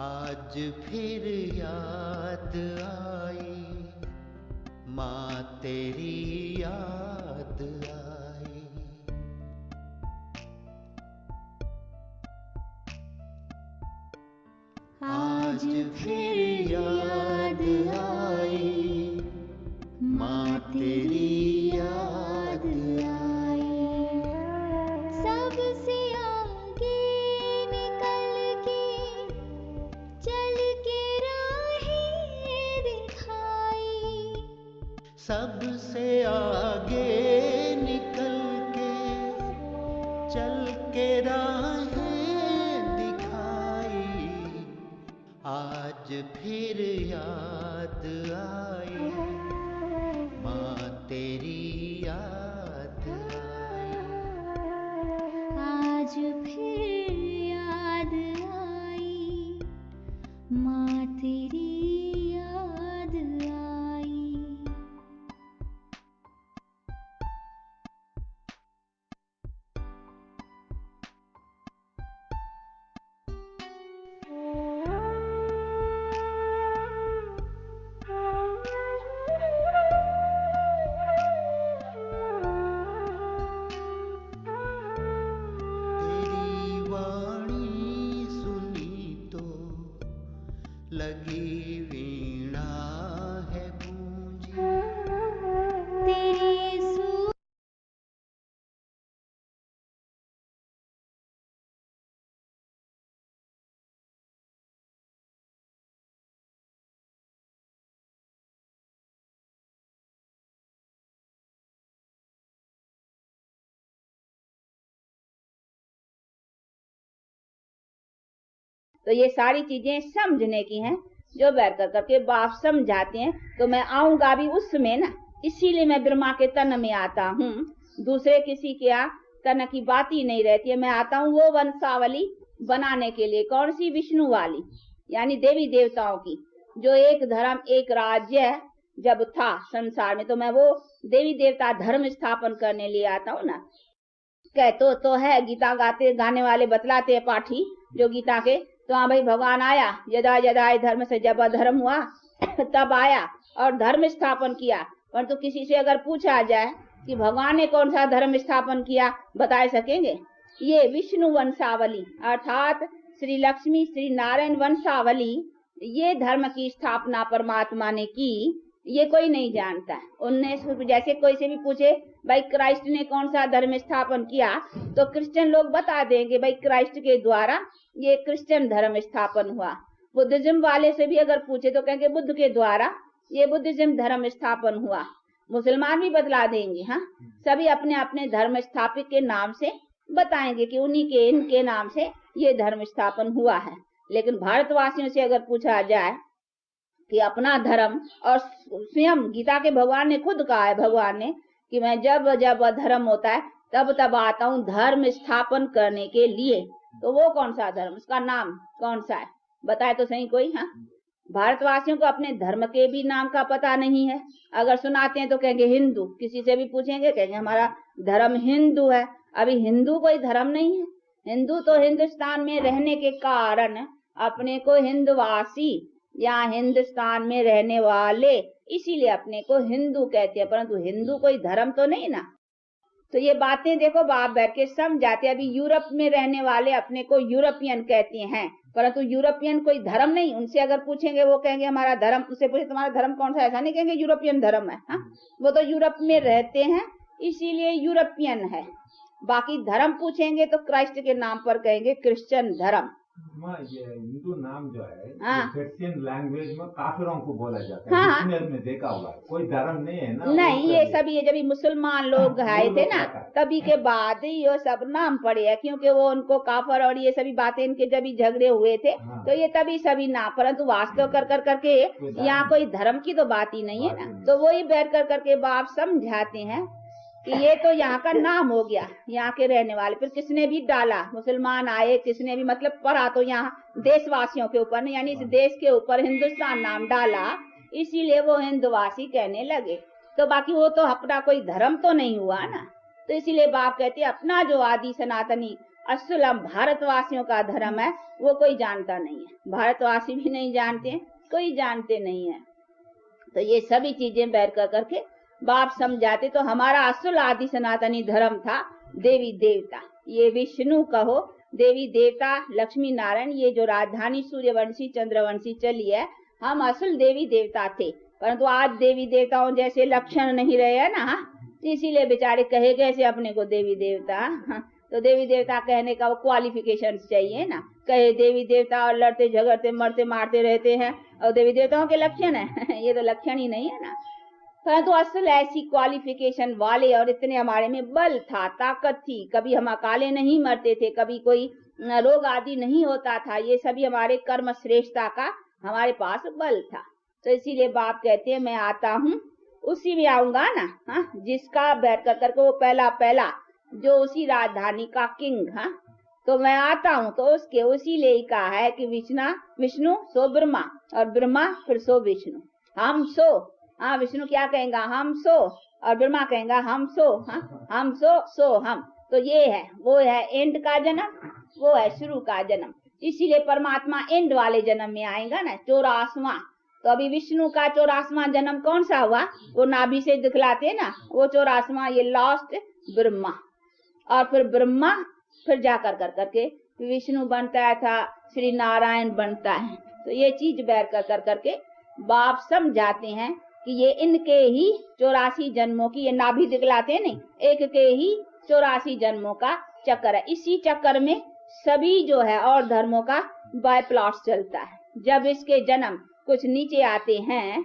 आज फिर याद आई, माँ तेरी याद आई। आज फिर याद आई, माँ तेरी याद आई। सबसे आगे निकल के चल के राहें दिखाई। सबसे आगे निकल के चल के राहें दिखाई। आज फिर याद आई, माँ तेरी याद आई। आज फिर याद आई, माँ तेरी याद आई। तेरी वाणी सुनी तो लगी वीणा है गूंजी। तेरी सू तो ये सारी चीजें समझने की हैं, जो बैठ कर करके बाप समझाते हैं। तो मैं आऊंगा भी उसमें ना, इसीलिए मैं ब्रह्मा के तन में आता हूँ। दूसरे किसी के तन की बात ही नहीं रहती है। मैं आता हूँ वो वंशावली बनाने के लिए। कौन सी? विष्णु वाली, यानी देवी देवताओं की। जो एक धर्म एक राज्य जब था संसार में, तो मैं वो देवी देवता धर्म स्थापन करने लिए आता हूँ ना। कह तो है, गीता गाने वाले बतलाते हैं पाठी जो गीता के, तो हाँ भाई भगवान आया, यदा यदा धर्म से जब अधर्म हुआ तब आया और धर्म स्थापन किया। परंतु किसी से अगर पूछा जाए कि भगवान ने कौन सा धर्म स्थापन किया, बता सकेंगे? ये विष्णु वंशावली अर्थात श्री लक्ष्मी श्री नारायण वंशावली, ये धर्म की स्थापना परमात्मा ने की, ये कोई नहीं जानता है। उनने जैसे कोई से भी पूछे भाई क्राइस्ट ने कौन सा धर्म स्थापन किया, तो क्रिश्चियन लोग बता देंगे भाई क्राइस्ट के द्वारा ये क्रिश्चियन धर्म स्थापन हुआ। बुद्धिज्म वाले से भी अगर पूछे तो कहेंगे बुद्ध के द्वारा ये बुद्धिज्म धर्म स्थापन हुआ। मुसलमान भी बतला देंगे। हाँ, सभी अपने अपने धर्म स्थापित के नाम से बताएंगे कि उन्हीं के इनके नाम से ये धर्म स्थापन हुआ है। लेकिन भारतवासियों से अगर पूछा जाए कि अपना धर्म, और स्वयं गीता के भगवान ने खुद कहा है, भगवान ने कि मैं जब जब अधर्म होता है तब तब आता हूँ धर्म स्थापन करने के लिए। तो वो कौन सा धर्म, उसका नाम कौन सा है, बताए तो सही कोई। हाँ, भारतवासियों को अपने धर्म के भी नाम का पता नहीं है। अगर सुनाते हैं तो कहेंगे हिंदू, किसी से भी पूछेंगे कहेंगे हमारा धर्म हिंदू है। अभी हिंदू कोई धर्म नहीं है। हिंदू तो हिंदुस्तान में रहने के कारण अपने को हिंदवासी या हिंदुस्तान में रहने वाले, इसीलिए अपने को हिंदू कहते हैं, परंतु हिंदू कोई धर्म तो नहीं ना। तो ये बातें देखो बाप बैठ के समझाते। अभी यूरोप में रहने वाले अपने को यूरोपियन कहते हैं, परंतु यूरोपियन कोई धर्म नहीं। उनसे अगर पूछेंगे वो कहेंगे हमारा धर्म, उससे पूछे तुम्हारा धर्म कौन सा, ऐसा नहीं कहेंगे यूरोपियन धर्म है। हाँ, वो तो यूरोप में रहते हैं इसीलिए यूरोपियन है। बाकी धर्म पूछेंगे तो क्राइस्ट के नाम पर कहेंगे क्रिश्चियन धर्म। ये हिंदू नाम जो है क्रिश्चियन लैंग्वेज में काफिरों को बोला जाता है। हाँ, में देखा होगा, कोई धर्म नहीं है ना। नहीं, ये सभी ये जब मुसलमान लोग आए थे ना तभी के बाद ही ये सब नाम पड़े है, क्योंकि वो उनको काफर और ये सभी बातें इनके जब झगड़े हुए थे तो ये तभी सभी नाम, परंतु वास्तव कर करके यहाँ कोई धर्म की तो बात ही नहीं है ना। तो वही बैठ कर करके बाप समझाते हैं कि ये तो यहाँ का नाम हो गया, यहाँ के रहने वाले। फिर किसने भी डाला, मुसलमान आए, किसने भी मतलब पढ़ा तो यहाँ देशवासियों के ऊपर नहीं, यानी इस देश के ऊपर हिंदुस्तान नाम डाला, इसीलिए वो हिंदवासी कहने लगे। तो बाकी वो तो अपना कोई धर्म तो नहीं हुआ ना। तो इसीलिए बाप कहते अपना जो आदि सनातनी असलम भारतवासियों का धर्म है वो कोई जानता नहीं है। भारतवासी भी नहीं जानते, कोई जानते नहीं है। तो ये सभी चीजें बैठ कर करके बाप समझाते। तो हमारा असल आदि सनातनी धर्म था देवी देवता, ये विष्णु कहो, देवी देवता लक्ष्मी नारायण, ये जो राजधानी सूर्यवंशी चंद्रवंशी चली है, हम असल देवी देवता थे। परंतु आज देवी देवताओं जैसे लक्षण नहीं रहे है ना, इसीलिए बेचारे कहे कैसे अपने को देवी देवता। तो देवी देवता कहने का वो क्वालिफिकेशन चाहिए ना। कहे देवी देवता और लड़ते झगड़ते मरते मारते रहते हैं और देवी देवताओं के लक्षण है ये तो लक्षण ही नहीं है ना। परंतु असल ऐसी क्वालिफिकेशन वाले और इतने हमारे में बल था, ताकत थी, कभी हम अकाले नहीं मरते थे, कभी कोई रोग आदि नहीं होता था, ये सभी हमारे कर्म श्रेष्ठता का हमारे पास बल था। तो इसीलिए बाप कहते हैं मैं आता हूँ, उसी में आऊंगा ना। हाँ, जिसका बैठ कर करके वो पहला जो उसी राजधानी का किंग, हाँ, तो मैं आता हूँ। तो उसके उसी ले ही कहा है कि विष्णु सो ब्रह्मा और ब्रह्मा फिर सो विष्णु। हम सो, हाँ, विष्णु क्या कहेंगा हम सो और ब्रह्मा कहेंगा हम सो। हाँ, हम सो हम। तो ये है, वो है एंड का जन्म, वो है शुरू का जन्म। इसीलिए परमात्मा एंड वाले जन्म में आएगा ना, 84वां। तो अभी विष्णु का 84वां जन्म कौन सा हुआ, वो नाभि से दिखलाते ना, वो 84वां ये लास्ट ब्रह्मा। और फिर ब्रह्मा फिर जाकर कर करके विष्णु बनता था, श्री नारायण बनता है। तो ये चीज बैर कर करके बाप समझाते हैं कि ये इनके ही 84 जन्मों की, ये नाभि दिखलाते नहीं, एक के ही 84 जन्मों का चक्कर है। इसी चक्कर में सभी जो है और धर्मों का बाय प्लॉट्स चलता है। जब इसके जन्म कुछ नीचे आते हैं,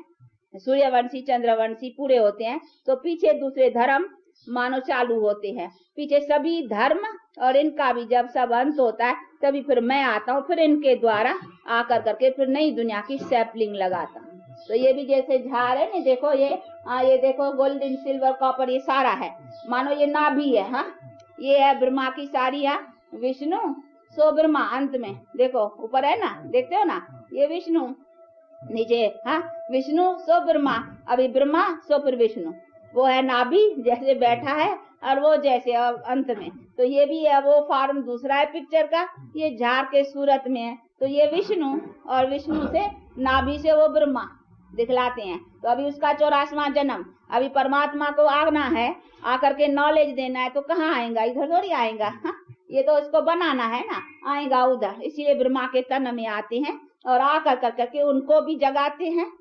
सूर्यवंशी चंद्रवंशी पूरे होते हैं, तो पीछे दूसरे धर्म मानो चालू होते हैं। पीछे सभी धर्म और इनका भी जब सब अंत होता है तभी फिर मैं आता हूँ, फिर इनके द्वारा आकर करके फिर नई दुनिया की सैपलिंग लगाता हूँ। तो ये भी जैसे झाड़ है ना, देखो ये देखो गोल्डन सिल्वर कॉपर ये सारा है, मानो ये नाभि है। हाँ, ये है ब्रह्मा की सारी, विष्णु सो ब्रह्मा, अंत में देखो ऊपर है ना, देखते हो ना, ये विष्णु नीचे हाँ विष्णु सो ब्रह्मा, अभी ब्रह्मा सो फिर विष्णु, वो है नाभि जैसे बैठा है और वो जैसे अंत में, तो ये भी है वो फॉर्म दूसरा है पिक्चर का, ये झाड़ के सूरत में है, तो ये विष्णु और विष्णु से नाभि से वो ब्रह्मा दिखलाते हैं। तो अभी उसका 84वां जन्म, अभी परमात्मा को आना है, आकर के नॉलेज देना है, तो कहाँ आएगा, इधर थोड़ी आएगा, हाँ? ये तो इसको बनाना है ना, आएगा उधर, इसीलिए ब्रह्मा के तन में आते हैं और आकर कर करके उनको भी जगाते हैं।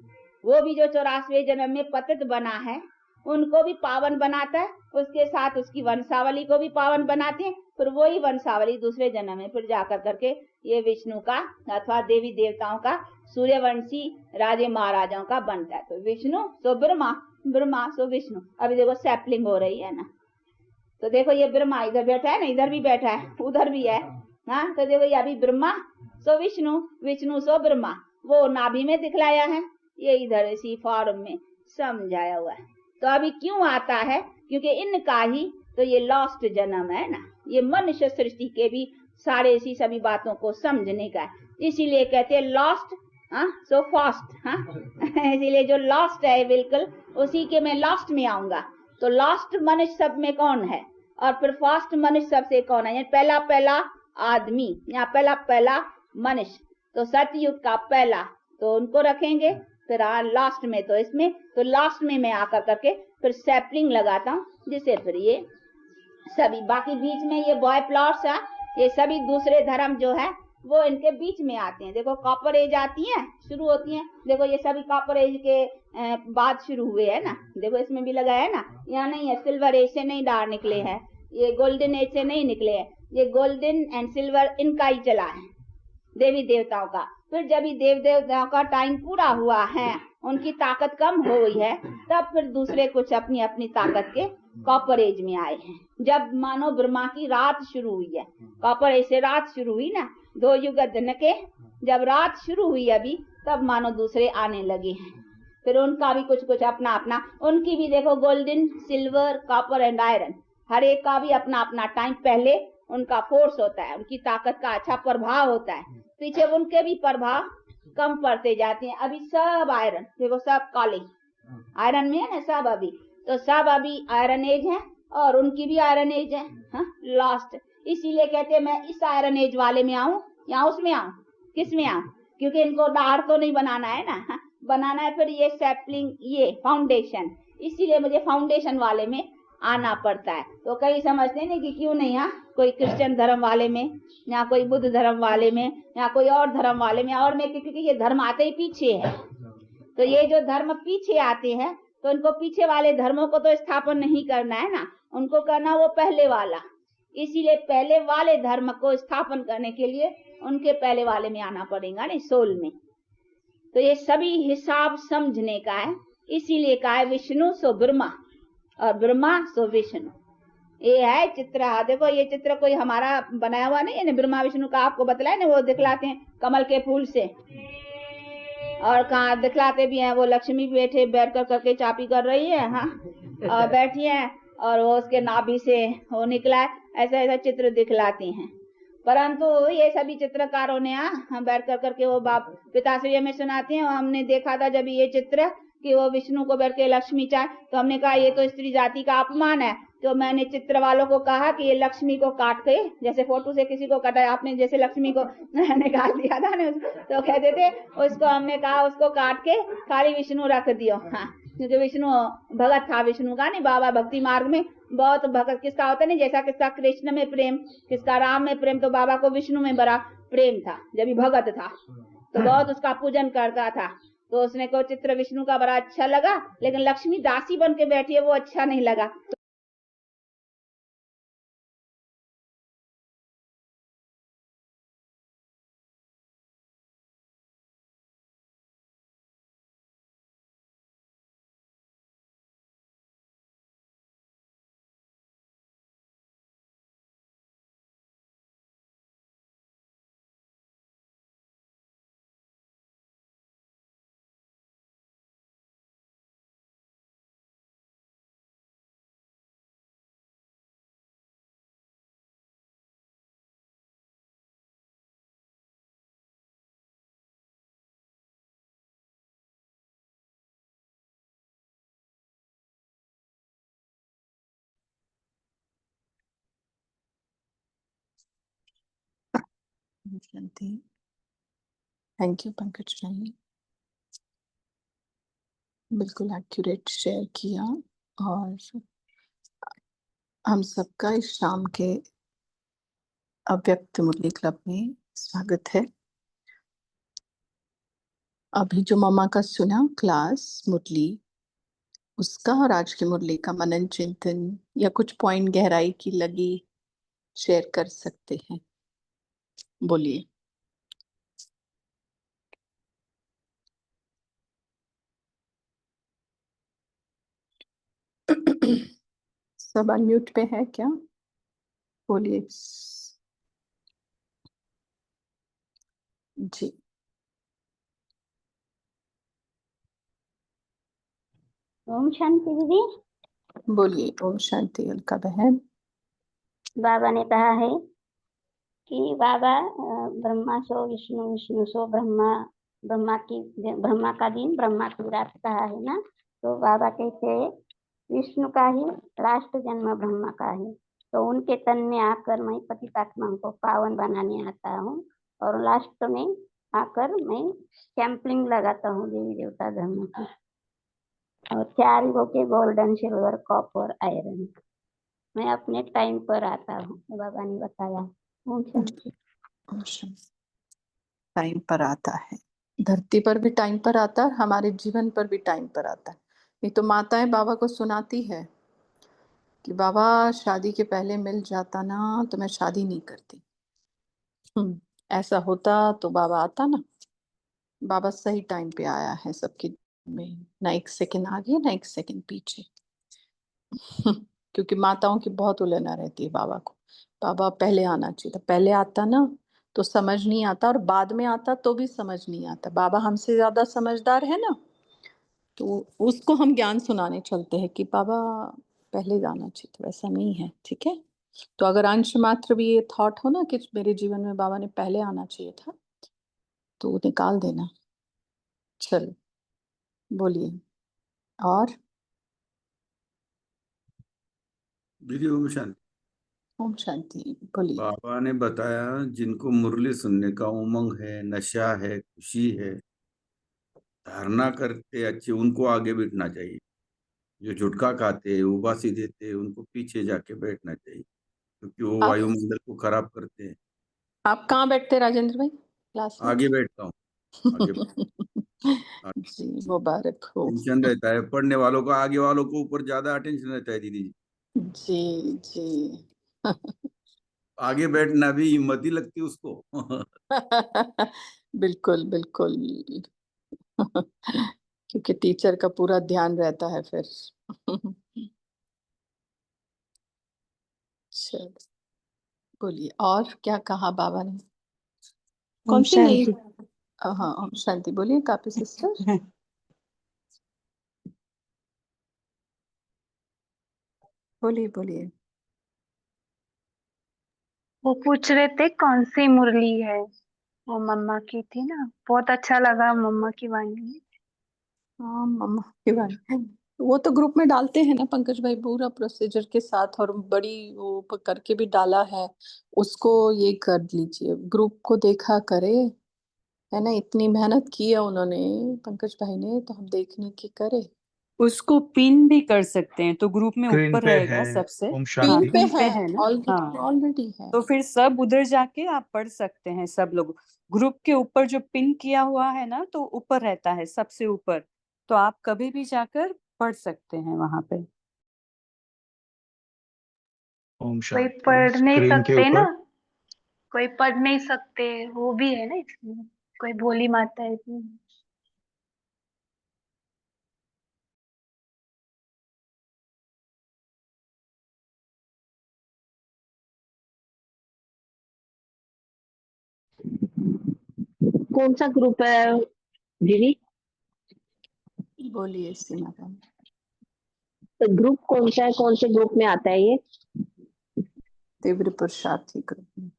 वो भी जो 84वें जन्म में पतित बना है उनको भी पावन बनाता है, उसके साथ उसकी वंशावली को भी पावन बनाते हैं, फिर वही वंशावली दूसरे जन्म में फिर जाकर करके ये विष्णु का अथवा देवी देवताओं का सूर्यवंशी राजे महाराजाओं का बनता है। तो विष्णु सो ब्रह्मा, ब्रह्मा सो विष्णु। अभी देखो सैपलिंग हो रही है ना, तो देखो ये ब्रह्मा इधर बैठा है ना, इधर भी बैठा है, उधर भी है, हाँ, तो देखो ये अभी ब्रह्मा सो विष्णु, विष्णु सो ब्रह्मा, वो नाभि में दिखलाया है, ये इधर इसी फॉर्म में समझाया हुआ है। तो अभी क्यों आता है, क्योंकि इनका ही तो ये लॉस्ट जन्म है ना, ये मनुष्य सृष्टि के भी सारे इसी सभी बातों को समझने का है, इसीलिए कहते हैं लॉस्ट सो फास्ट, हाँ इसीलिए जो लॉस्ट है बिल्कुल उसी के मैं लास्ट में आऊंगा। तो लास्ट मनुष्य सब में कौन है और फिर फास्ट मनुष्य सबसे कौन है, पहला पहला आदमी या पहला पहला मनुष्य, तो सतयुग का पहला तो उनको रखेंगे, फिर लास्ट में तो इसमें, तो लास्ट में मैं आकर करके फिर सैपलिंग लगाता हूँ, जिससे फिर ये सभी बाकी बीच में ये बॉय प्लॉट्स है, ये सभी दूसरे धर्म जो है वो इनके बीच में आते हैं। देखो कॉपर एज आती है, शुरू होती है, देखो ये सभी कॉपर एज के बाद शुरू हुए है ना, देखो इसमें भी लगा है ना, यहाँ नहीं है, सिल्वर एज से नहीं डार निकले हैं, ये गोल्डन एज से नहीं निकले हैं, ये गोल्डन एंड सिल्वर इनका ही चला है देवी देवताओं का। फिर जब देव देवताओं का टाइम पूरा हुआ है, उनकी ताकत कम हो गई है, तब फिर दूसरे कुछ अपनी अपनी ताकत के कॉपर एज में आए हैं। जब मानो ब्रह्मा की रात शुरू हुई है, कॉपर एज से रात शुरू हुई ना, 2 युग दिन के जब रात शुरू हुई अभी, तब मानो दूसरे आने लगे हैं, फिर उनका भी कुछ कुछ अपना अपना, उनकी भी देखो golden silver copper and iron, हर एक का भी अपना अपना टाइम, पहले उनका फोर्स होता है, उनकी ताकत का अच्छा प्रभाव होता है, पीछे उनके भी प्रभाव कम पड़ते जाते हैं। अभी सब आयरन, देखो सब काले आयरन में है ना सब, अभी तो सब अभी आयरन एज है और उनकी भी आयरन एज है, लास्ट। इसीलिए कहते हैं मैं इस आयरन एज वाले में आऊं या उसमें आऊं, किस में आऊं, क्योंकि इनको डार तो नहीं बनाना है ना, बनाना है फिर ये सैपलिंग, ये फाउंडेशन, इसीलिए मुझे फाउंडेशन वाले में आना पड़ता है। तो कई समझते नहीं कि क्यों नहीं, कोई क्रिश्चियन धर्म वाले में या कोई बुद्ध धर्म वाले में या कोई और धर्म वाले में, और में क्योंकि ये धर्म आते ही पीछे है, तो ये जो धर्म पीछे आते हैं तो इनको पीछे वाले धर्मों को तो स्थापन नहीं करना है ना, उनको करना वो पहले वाला, इसीलिए पहले वाले धर्म को स्थापन करने के लिए उनके पहले वाले में आना पड़ेगा ना, सोल में। तो ये सभी हिसाब समझने का है, इसीलिए कहा है विष्णु सो ब्रह्मा और ब्रह्मा सो विष्णु। ये है चित्र, देखो ये चित्र कोई हमारा बनाया हुआ नहीं है ना, ब्रह्मा विष्णु का आपको बतलाए ना, वो दिखलाते हैं कमल के फूल से, और कहाँ दिखलाते भी हैं, वो लक्ष्मी बैठे बैठ कर करके चापी कर रही है, हाँ और बैठी है, और वो उसके नाभि से वो निकला है, ऐसा ऐसा चित्र दिखलाते हैं। परंतु ये सभी चित्रकारों ने हम बैठ कर करके वो बाप पिताश्री में सुनाते हैं, हमने देखा था जब ये चित्र कि वो विष्णु को बैठ के लक्ष्मी चाहे, तो हमने कहा ये तो स्त्री जाति का अपमान है, तो मैंने चित्र वालों को कहा कि ये लक्ष्मी को काट के, जैसे फोटो से किसी को कटा आपने, जैसे लक्ष्मी को निकाल दिया था ना, तो कहते थे उसको, हमने कहा उसको काट के खाली विष्णु रख दियो, हाँ क्योंकि विष्णु भगत था, विष्णु का नहीं, बाबा भक्ति मार्ग में बहुत भगत, किसका होता नहीं, जैसा किसका कृष्ण में प्रेम, किसका राम में प्रेम, तो बाबा को विष्णु में बड़ा प्रेम था, जब भी भगत था तो बहुत उसका पूजन करता था। तो उसने को चित्र विष्णु का बड़ा अच्छा लगा, लेकिन लक्ष्मी दासी बन के बैठी है वो अच्छा नहीं लगा। शांति। थैंक यू पंकज भाई, बिल्कुल एक्यूरेट शेयर किया। और हम सबका इस शाम के अव्यक्त मुरली क्लब में स्वागत है। अभी जो मम्मा का सुना क्लास मुरली, उसका और आज की मुरली का मनन चिंतन या कुछ पॉइंट गहराई की लगी शेयर कर सकते हैं, बोलिए। सब अनम्यूट पे है क्या? बोलिए जी। ओम शांति दीदी। बोलिए। ओम शांति अलका बहन। बाबा ने कहा है कि बाबा ब्रह्मा सो विष्णु, विष्णु सो ब्रह्मा, ब्रह्मा का दिन ब्रह्मा की रात कहा है ना। तो बाबा कहते हैं विष्णु का ही लास्ट जन्म ब्रह्मा का है, तो उनके तन में आकर मैं पतितात्मा को पावन बनाने आता हूँ, और लास्ट में आकर मैं सैंपलिंग लगाता हूँ देवी देवता धर्म की, और 4 युगों के गोल्डन, सिल्वर, कॉपर, आयरन। मैं अपने टाइम पर आता हूँ, बाबा ने बताया। ओम शांति। टाइम पर आता है, धरती पर भी टाइम पर आता है और हमारे जीवन पर भी टाइम पर आता है। नहीं तो माताएं बाबा को सुनाती है कि बाबा शादी के पहले मिल जाता ना तो मैं शादी नहीं करती। ऐसा होता तो बाबा आता ना। बाबा सही टाइम पे आया है सबके में, ना एक सेकंड आगे ना एक सेकंड पीछे। क्योंकि माताओं की बहुत उलझना रहती है बाबा को। बाबा पहले आना चाहिए था, पहले आता ना तो समझ नहीं आता, और बाद में आता तो भी समझ नहीं आता। बाबा हमसे ज्यादा समझदार है ना, तो उसको हम ज्ञान सुनाने चलते हैं कि बाबा पहले जाना चाहिए था, वैसा नहीं है। ठीक है, तो अगर अंश मात्र भी ये थॉट हो ना कि मेरे जीवन में बाबा ने पहले आना चाहिए था, तो निकाल देना। चलो बोलिए। और दीदी ओम शांति। ओम शांति। बोलिए। बाबा ने बताया जिनको मुरली सुनने का उमंग है, नशा है, खुशी है, धारणा करते अच्छे, उनको आगे बैठना चाहिए। जो झुटका खाते हैं, उबासी देते हैं, उनको पीछे जाके बैठना चाहिए, क्योंकि वो आप वायुमंडल को खराब करते हैं। आप कहाँ बैठते हैं राजेंद्र भाई? क्लास में? आगे बैठता हूँ, आगे जी मुबारक हो। टेंशन रहता है पढ़ने वालों का, आगे वालों को ऊपर ज्यादा अटेंशन रहता है दीदी। जी जी। आगे बैठना भी हिम्मत ही लगती है उसको। बिल्कुल बिल्कुल। क्योंकि टीचर का पूरा ध्यान रहता है फिर। चलो बोलिए, और क्या कहा बाबा ने? कौन सी नई? हाँ ओम शांति। बोलिए कापी सिस्टर। बोलिए बोलिए। वो पूछ रहे थे कौन सी मुरली है, वो मम्मा की थी ना, बहुत अच्छा लगा मम्मा की वाणी। हाँ मम्मा की बात। वो तो ग्रुप में डालते हैं ना पंकज भाई, पूरा प्रोसीजर के साथ, और बड़ी वो करके भी डाला है उसको। ये कर लीजिए, ग्रुप को देखा करे, है ना। इतनी मेहनत की है उन्होंने, पंकज भाई ने, तो हम देखने की करे। उसको पिन भी कर सकते हैं, तो ग्रुप में स्क्रीन ऊपर पे रहेगा है। सबसे। ओम हाँ शांति। पिन पे पिन पे है है ना। ऑलरेडी, हाँ ऑलरेडी है। तो फिर सब उधर जाके आप पढ़ सकते हैं, सब लोग। ग्रुप के ऊपर जो पिन किया हुआ है ना, तो ऊपर रहता है सबसे ऊपर, तो आप कभी भी जाकर पढ़ सकते हैं वहां पे। ओम कोई शांति। पढ़ नहीं स्क्रीन के सकते ना, ऊपर कोई पढ़ नहीं सकते, वो भी है ना इसमें, कोई भोली माता है इसमें। कौन सा ग्रुप है दीदी? बोलिए सीमा मैम। तो ग्रुप कौन सा है, कौन से ग्रुप में आता है ये? तीव्र पुरुषार्थी ग्रुप में।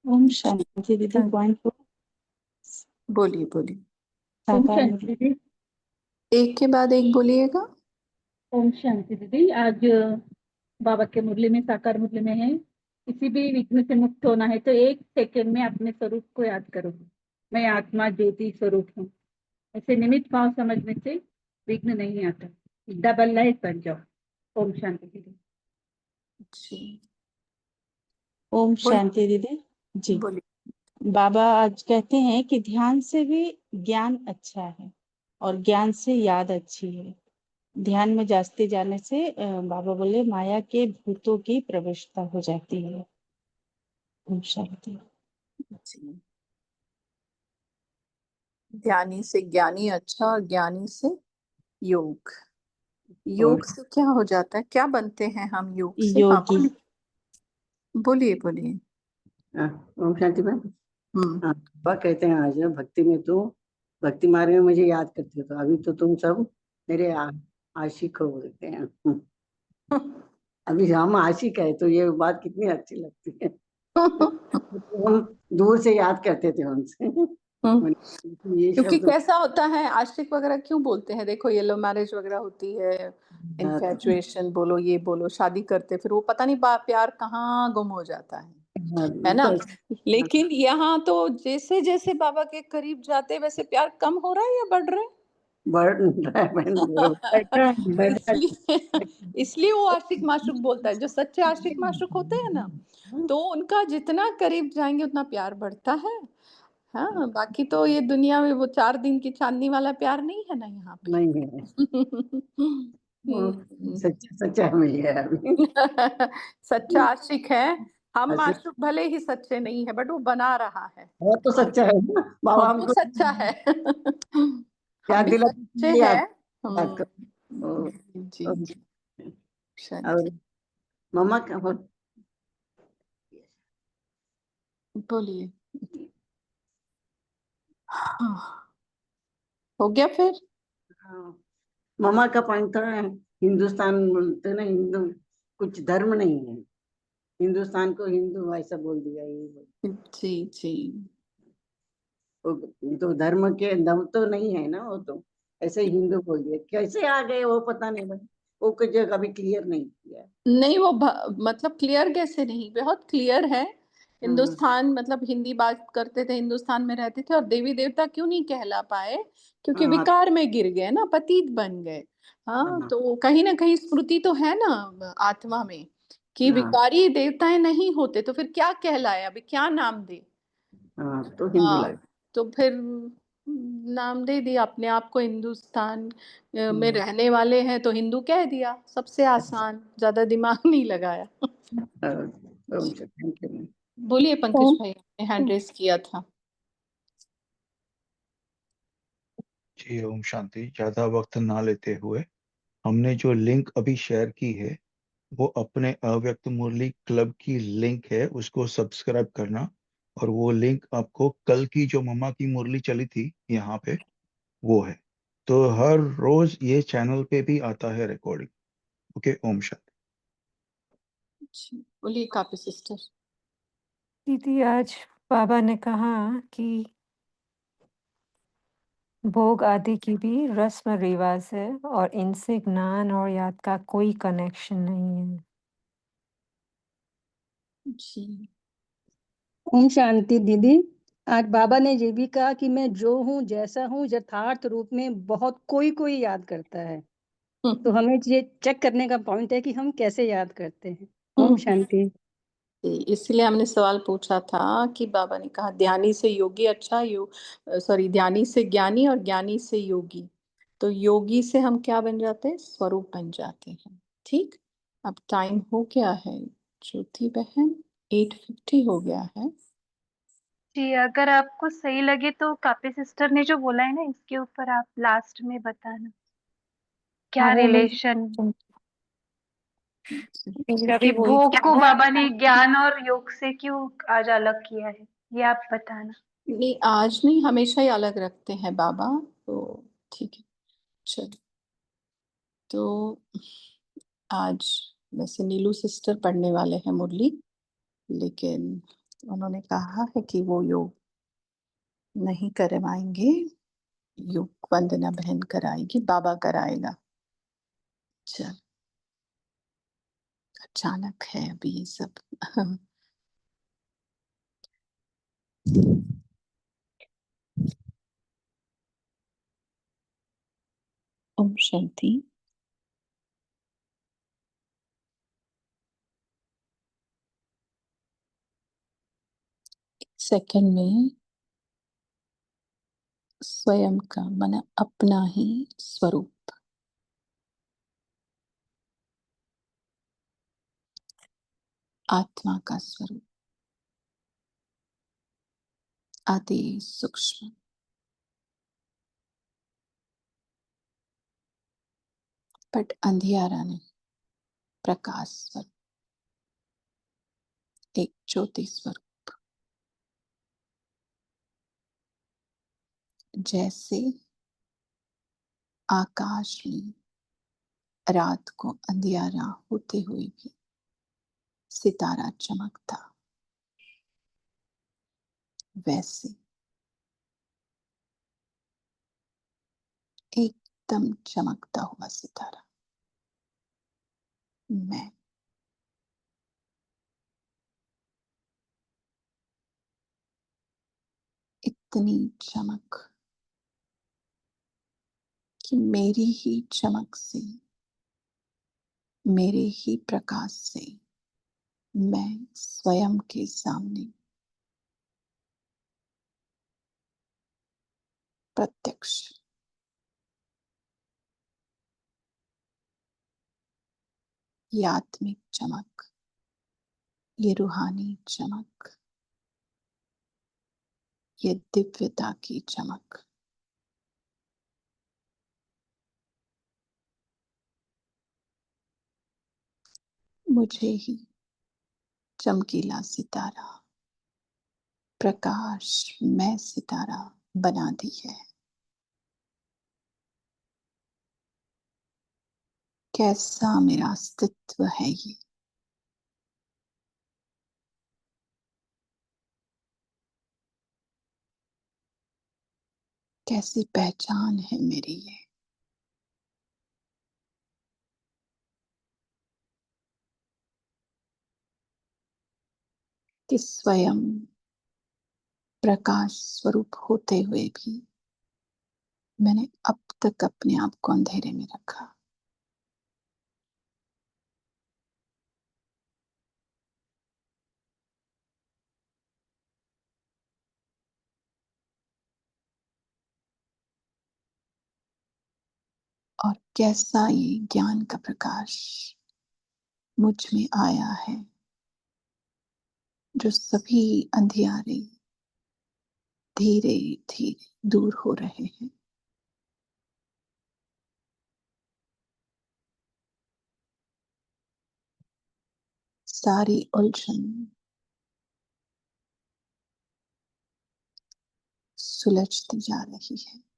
ओम शांति दीदी। पॉइंट बोलिए बोलिए, ओम साकार शांति दीदी। एक के बाद एक बोलिएगा। ओम शांति दीदी। आज बाबा के मुरली में, साकार मुरली में है, किसी भी विघ्न से मुक्त होना है तो 1 सेकंड में अपने स्वरूप को याद करो, मैं आत्मा ज्योति स्वरूप हूँ। ऐसे निमित्त भाव समझने से विघ्न नहीं आता, डबल लाइफ बन जाओ। ओम शांति दीदी। जी ओम बोल शांति दीदी जी। बोलिए। बाबा आज कहते हैं कि ध्यान से भी ज्ञान अच्छा है और ज्ञान से याद अच्छी है। ध्यान में जाते जाने से बाबा बोले माया के भूतों की प्रवेशता हो जाती है। ओम शांति। जी ध्यानी से ज्ञानी अच्छा और ज्ञानी से योग। योग से क्या हो जाता है, क्या बनते हैं हम योग से? हाँ योगी। बोलिए बोलिए। ओम शांति मैम। हम्म बाबा कहते हैं आज भक्ति में तो भक्ति मार्ग में मुझे याद करते हो, तो अभी तो तुम सब मेरे आशिक हो बोलते हैं। अभी हम आशिक है तो ये बात कितनी अच्छी लगती है। तो हम दूर से याद करते थे उनसे। ये क्योंकि शब्द कैसा होता है, आशिक वगैरह क्यों बोलते हैं? देखो येलो मैरिज वगैरह होती है, इन्फैचुएशन बोलो, ये बोलो, शादी करते, फिर वो पता नहीं प्यार कहाँ गुम हो जाता है ना। लेकिन यहाँ तो जैसे जैसे बाबा के करीब जाते वैसे प्यार कम हो रहा है या बढ़ रहा है? इसलिए वो आशिक माशूक बोलता है। जो सच्चे आशिक माशूक होते हैं ना, तो उनका जितना करीब जाएंगे उतना प्यार बढ़ता है। हाँ, बाकी तो ये दुनिया में वो 4 दिन की चांदनी वाला प्यार नहीं है ना यहाँ पे। नहीं है। सच्चा मिल गया अभी। सच्चा आशिक है। हम माशूक भले ही सच्चे नहीं है, बट वो बना रहा है। वो तो सच्चा है ना बाबा, वो हमको सच्चा है। हम भी सच्चे हैं। जी और मम्मा का बोलिए। हो गया फिर? मम्मा का पॉइंट था हिंदुस्तान बोलते ना, हिंदू कुछ धर्म नहीं है, हिंदुस्तान को हिंदू ऐसा बोल दिया ये। जी तो धर्म के दम तो नहीं है ना, वो तो ऐसे ही हिंदू बोल दिया। कैसे आ गए वो पता नहीं भाई, वो कुछ कभी क्लियर नहीं किया। नहीं वो मतलब क्लियर कैसे नहीं, बहुत क्लियर है। हिंदुस्तान मतलब हिंदी बात करते थे, हिंदुस्तान में रहते थे, और देवी देवता क्यों नहीं कहला पाए? क्योंकि विकार में गिर गए ना, पतित बन गए। हाँ, तो कहीं ना कहीं स्मृति तो है ना आत्मा में कि विकारी देवताएं नहीं होते तो फिर क्या कहलाए, अभी क्या नाम दे? तो हिंदू लगे। तो फिर नाम दे दिया अपने आप को, हिंदुस्तान में रहने वाले हैं तो हिंदू कह दिया। सबसे आसान, ज्यादा दिमाग नहीं लगाया। बोलिए पंकज भाई, आपने हैंड रेस किया था। जी ओम शांति। ज्यादा वक्त ना लेते हुए हमने जो लिंक अभी शेयर की है वो अपने अव्यक्त मुरली क्लब की लिंक है, उसको सब्सक्राइब करना। और वो लिंक आपको कल की जो मम्मा की मुरली चली थी यहाँ पे वो है, तो हर रोज ये चैनल पे भी आता है रिकॉर्डिंग। ओके ओम शांति। बोलिए कापी सिस्टर। दीदी आज बाबा ने कहा कि भोग आदि की भी रस्म रिवाज है और इनसे ज्ञान और याद का कोई कनेक्शन नहीं है। जी ओम शांति दीदी। आज बाबा ने ये भी कहा कि मैं जो हूँ जैसा हूँ यथार्थ रूप में बहुत कोई याद करता है। तो हमें ये चेक करने का पॉइंट है कि हम कैसे याद करते हैं। ओम शांति। इसलिए हमने सवाल पूछा था कि बाबा ने कहा ध्यानी से योगी अच्छा, ध्यानी से ज्ञानी और ज्ञानी से योगी। तो योगी से हम क्या बन जाते हैं? स्वरूप बन जाते हैं। ठीक, अब टाइम हो गया है ज्योति बहन, 8:50 हो गया है। जी अगर आपको सही लगे तो कापी सिस्टर ने जो बोला है ना, इसके ऊपर आप लास्ट में बताना क्या रिलेशन कि भोग को बाबा ने ज्ञान और योग से क्यों आज अलग किया है, ये आप बताना। नहीं आज नहीं, हमेशा ही अलग रखते हैं बाबा, तो ठीक है चलो। तो आज वैसे नीलू सिस्टर पढ़ने वाले हैं मुरली, लेकिन उन्होंने कहा है कि वो योग नहीं करवाएंगे, योग वंदना बहन कराएगी, बाबा कराएगा। चल अचानक है अभी ये सब। ओम शांति। सेकंड में स्वयं का माने अपना ही स्वरूप, आत्मा का स्वरूप, अति सूक्ष्म, बट अंधियारा नहीं, प्रकाश स्वरूप, एक ज्योति स्वरूप। जैसे आकाश में रात को अंधियारा होते हुए भी सितारा चमकता, वैसे एकदम चमकता हुआ सितारा मैं, इतनी चमक कि मेरी ही चमक से, मेरे ही प्रकाश से मैं स्वयं के सामने प्रत्यक्ष, ये आत्मिक चमक, ये रूहानी चमक, ये दिव्यता की चमक मुझे ही चमकीला सितारा, प्रकाश मैं सितारा बना दी है। कैसा मेरा अस्तित्व है ये, कैसी पहचान है मेरी ये। कि स्वयं प्रकाश स्वरूप होते हुए भी मैंने अब तक अपने आप को अंधेरे में रखा। और कैसा ये ज्ञान का प्रकाश मुझ में आया है, जो सभी अंधियारे धीरे धीरे दूर हो रहे हैं। सारी उलझन सुलझती जा रही है।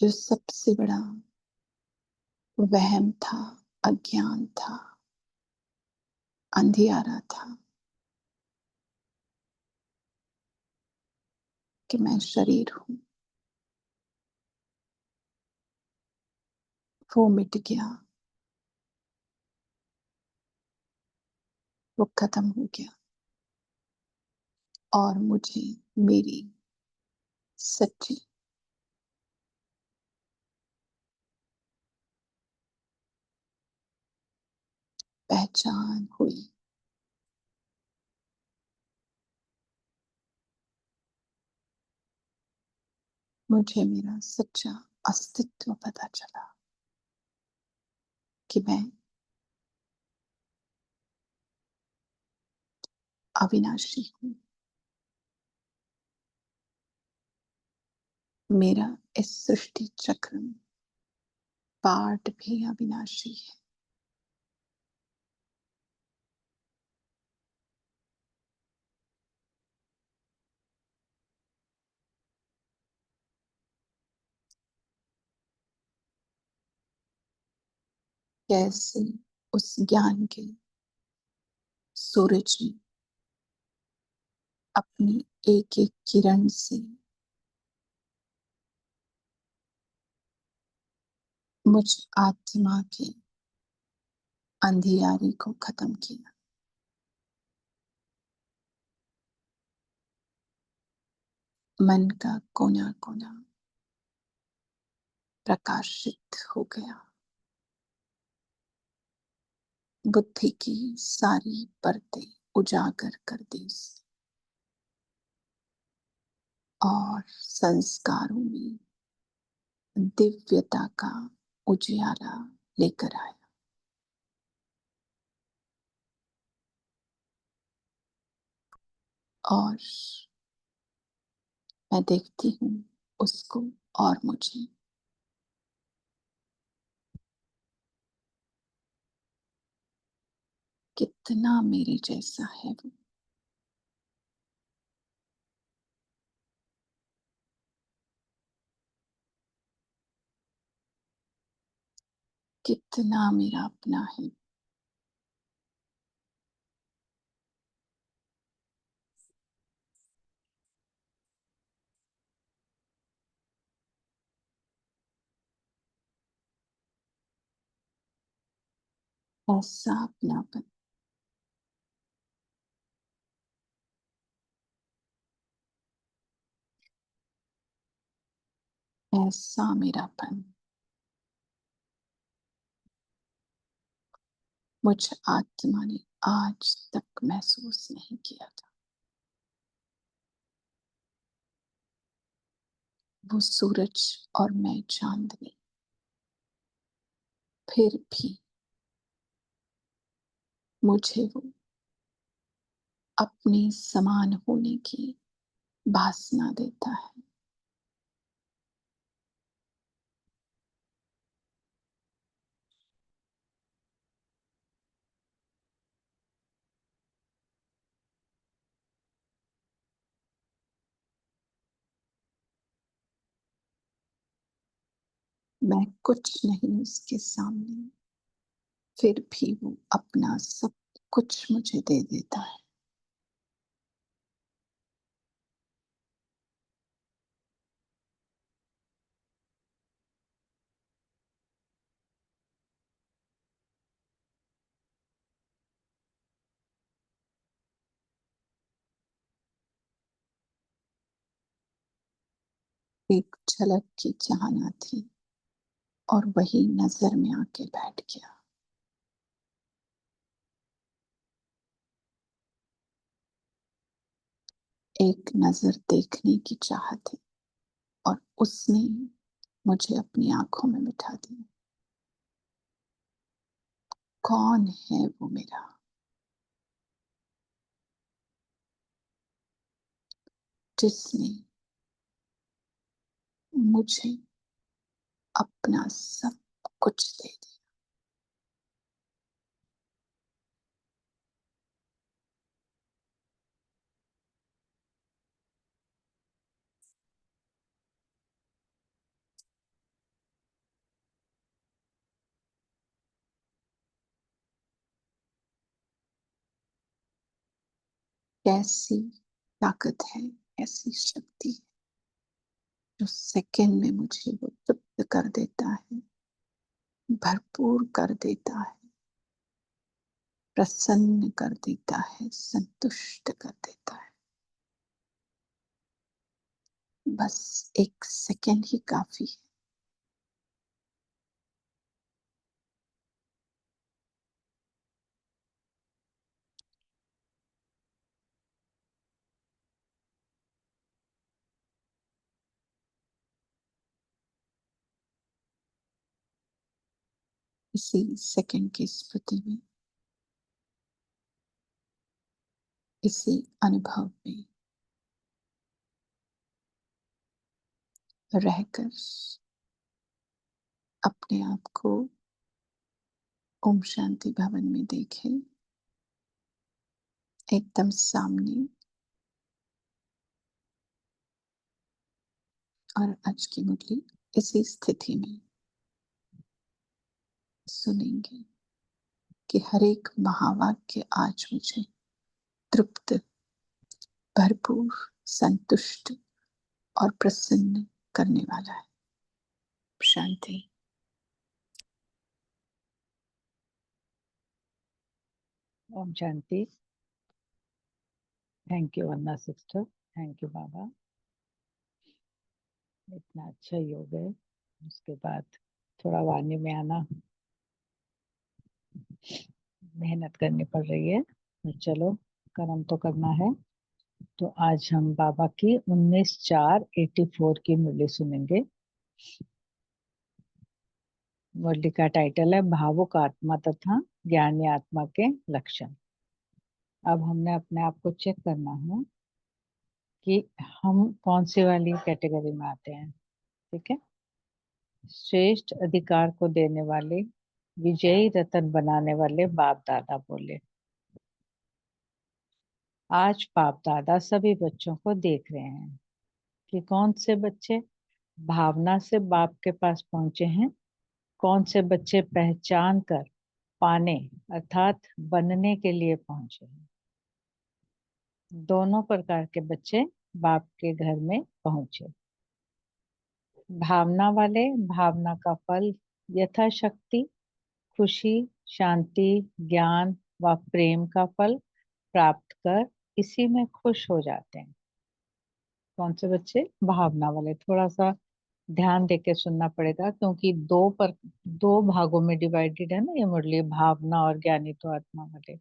जो सबसे बड़ा वहम था, अज्ञान था, अंधियारा था कि मैं शरीर हूं, वो मिट गया, वो खत्म हो गया और मुझे मेरी सच्ची पहचान हुई। मुझे मेरा सच्चा अस्तित्व पता चला कि मैं अविनाशी हूं। मेरा इस सृष्टि चक्र में पार्ट भी अविनाशी है। कैसी उस ज्ञान के सूरज में अपनी एक एक किरण से मुझ आत्मा के अंधियारे को खत्म किया। मन का कोना कोना प्रकाशित हो गया। बुद्धि की सारी परतें उजागर कर दी और संस्कारों में दिव्यता का उजियारा लेकर आया। और मैं देखती हूँ उसको और मुझे। कितना मेरे जैसा है वो। कितना मेरा अपना है। ऐसा अपनापन, ऐसा मेरापन मुझ आत्मा ने आज तक महसूस नहीं किया था। वो सूरज और मैं चांदनी, फिर भी मुझे वो अपने समान होने की वासना देता है। मैं कुछ नहीं उसके सामने, फिर भी वो अपना सब कुछ मुझे दे देता है। एक झलक की चाहना थी और वही नजर में आके बैठ गया। एक नजर देखने की चाहत थी और उसने मुझे अपनी आंखों में बिठा दिया। कौन है वो मेरा? जिसने मुझे अपना सब कुछ दे दिया। कैसी ताकत है, ऐसी शक्ति है जो सेकंड में मुझे वो तृप्त कर देता है, भरपूर कर देता है, प्रसन्न कर देता है, संतुष्ट कर देता है। बस एक सेकंड ही काफी है। इसी सेकंड की स्मृति में, इसी अनुभव में रहकर अपने आप को ओम शांति भवन में देखें, एकदम सामने। और आज की मुरली इसी स्थिति में सुनेंगे। कि हर एक महावाक्य आज मुझे तृप्त, भरपूर, संतुष्ट और प्रसन्न करने वाला है। शांति। ओम शांति। Thank you Vandana sister, thank you बाबा। इतना अच्छा योग है, उसके बाद थोड़ा वाणी में आना मेहनत करनी पड़ रही है, तो चलो कर्म तो करना है। तो आज हम बाबा की 19/4/84 की मुरली सुनेंगे। मुरली का टाइटल है भावुक आत्मा तथा ज्ञानी आत्मा के लक्षण। अब हमने अपने आप को चेक करना है कि हम कौन सी वाली कैटेगरी में आते हैं। ठीक है। श्रेष्ठ अधिकार को देने वाले, विजयी रतन बनाने वाले बाप दादा बोले। आज बाप दादा सभी बच्चों को देख रहे हैं कि कौन से बच्चे भावना से बाप के पास पहुंचे हैं, कौन से बच्चे पहचान कर पाने अर्थात बनने के लिए पहुंचे हैं। दोनों प्रकार के बच्चे बाप के घर में पहुंचे। भावना वाले भावना का फल यथाशक्ति खुशी, शांति, ज्ञान व प्रेम का फल प्राप्त कर इसी में खुश हो जाते हैं। कौन से बच्चे? भावना वाले। थोड़ा सा ध्यान देके सुनना पड़ेगा क्योंकि दो भागों में डिवाइडेड है ना ये मुरली, भावना और ज्ञानी तो आत्मा वाले।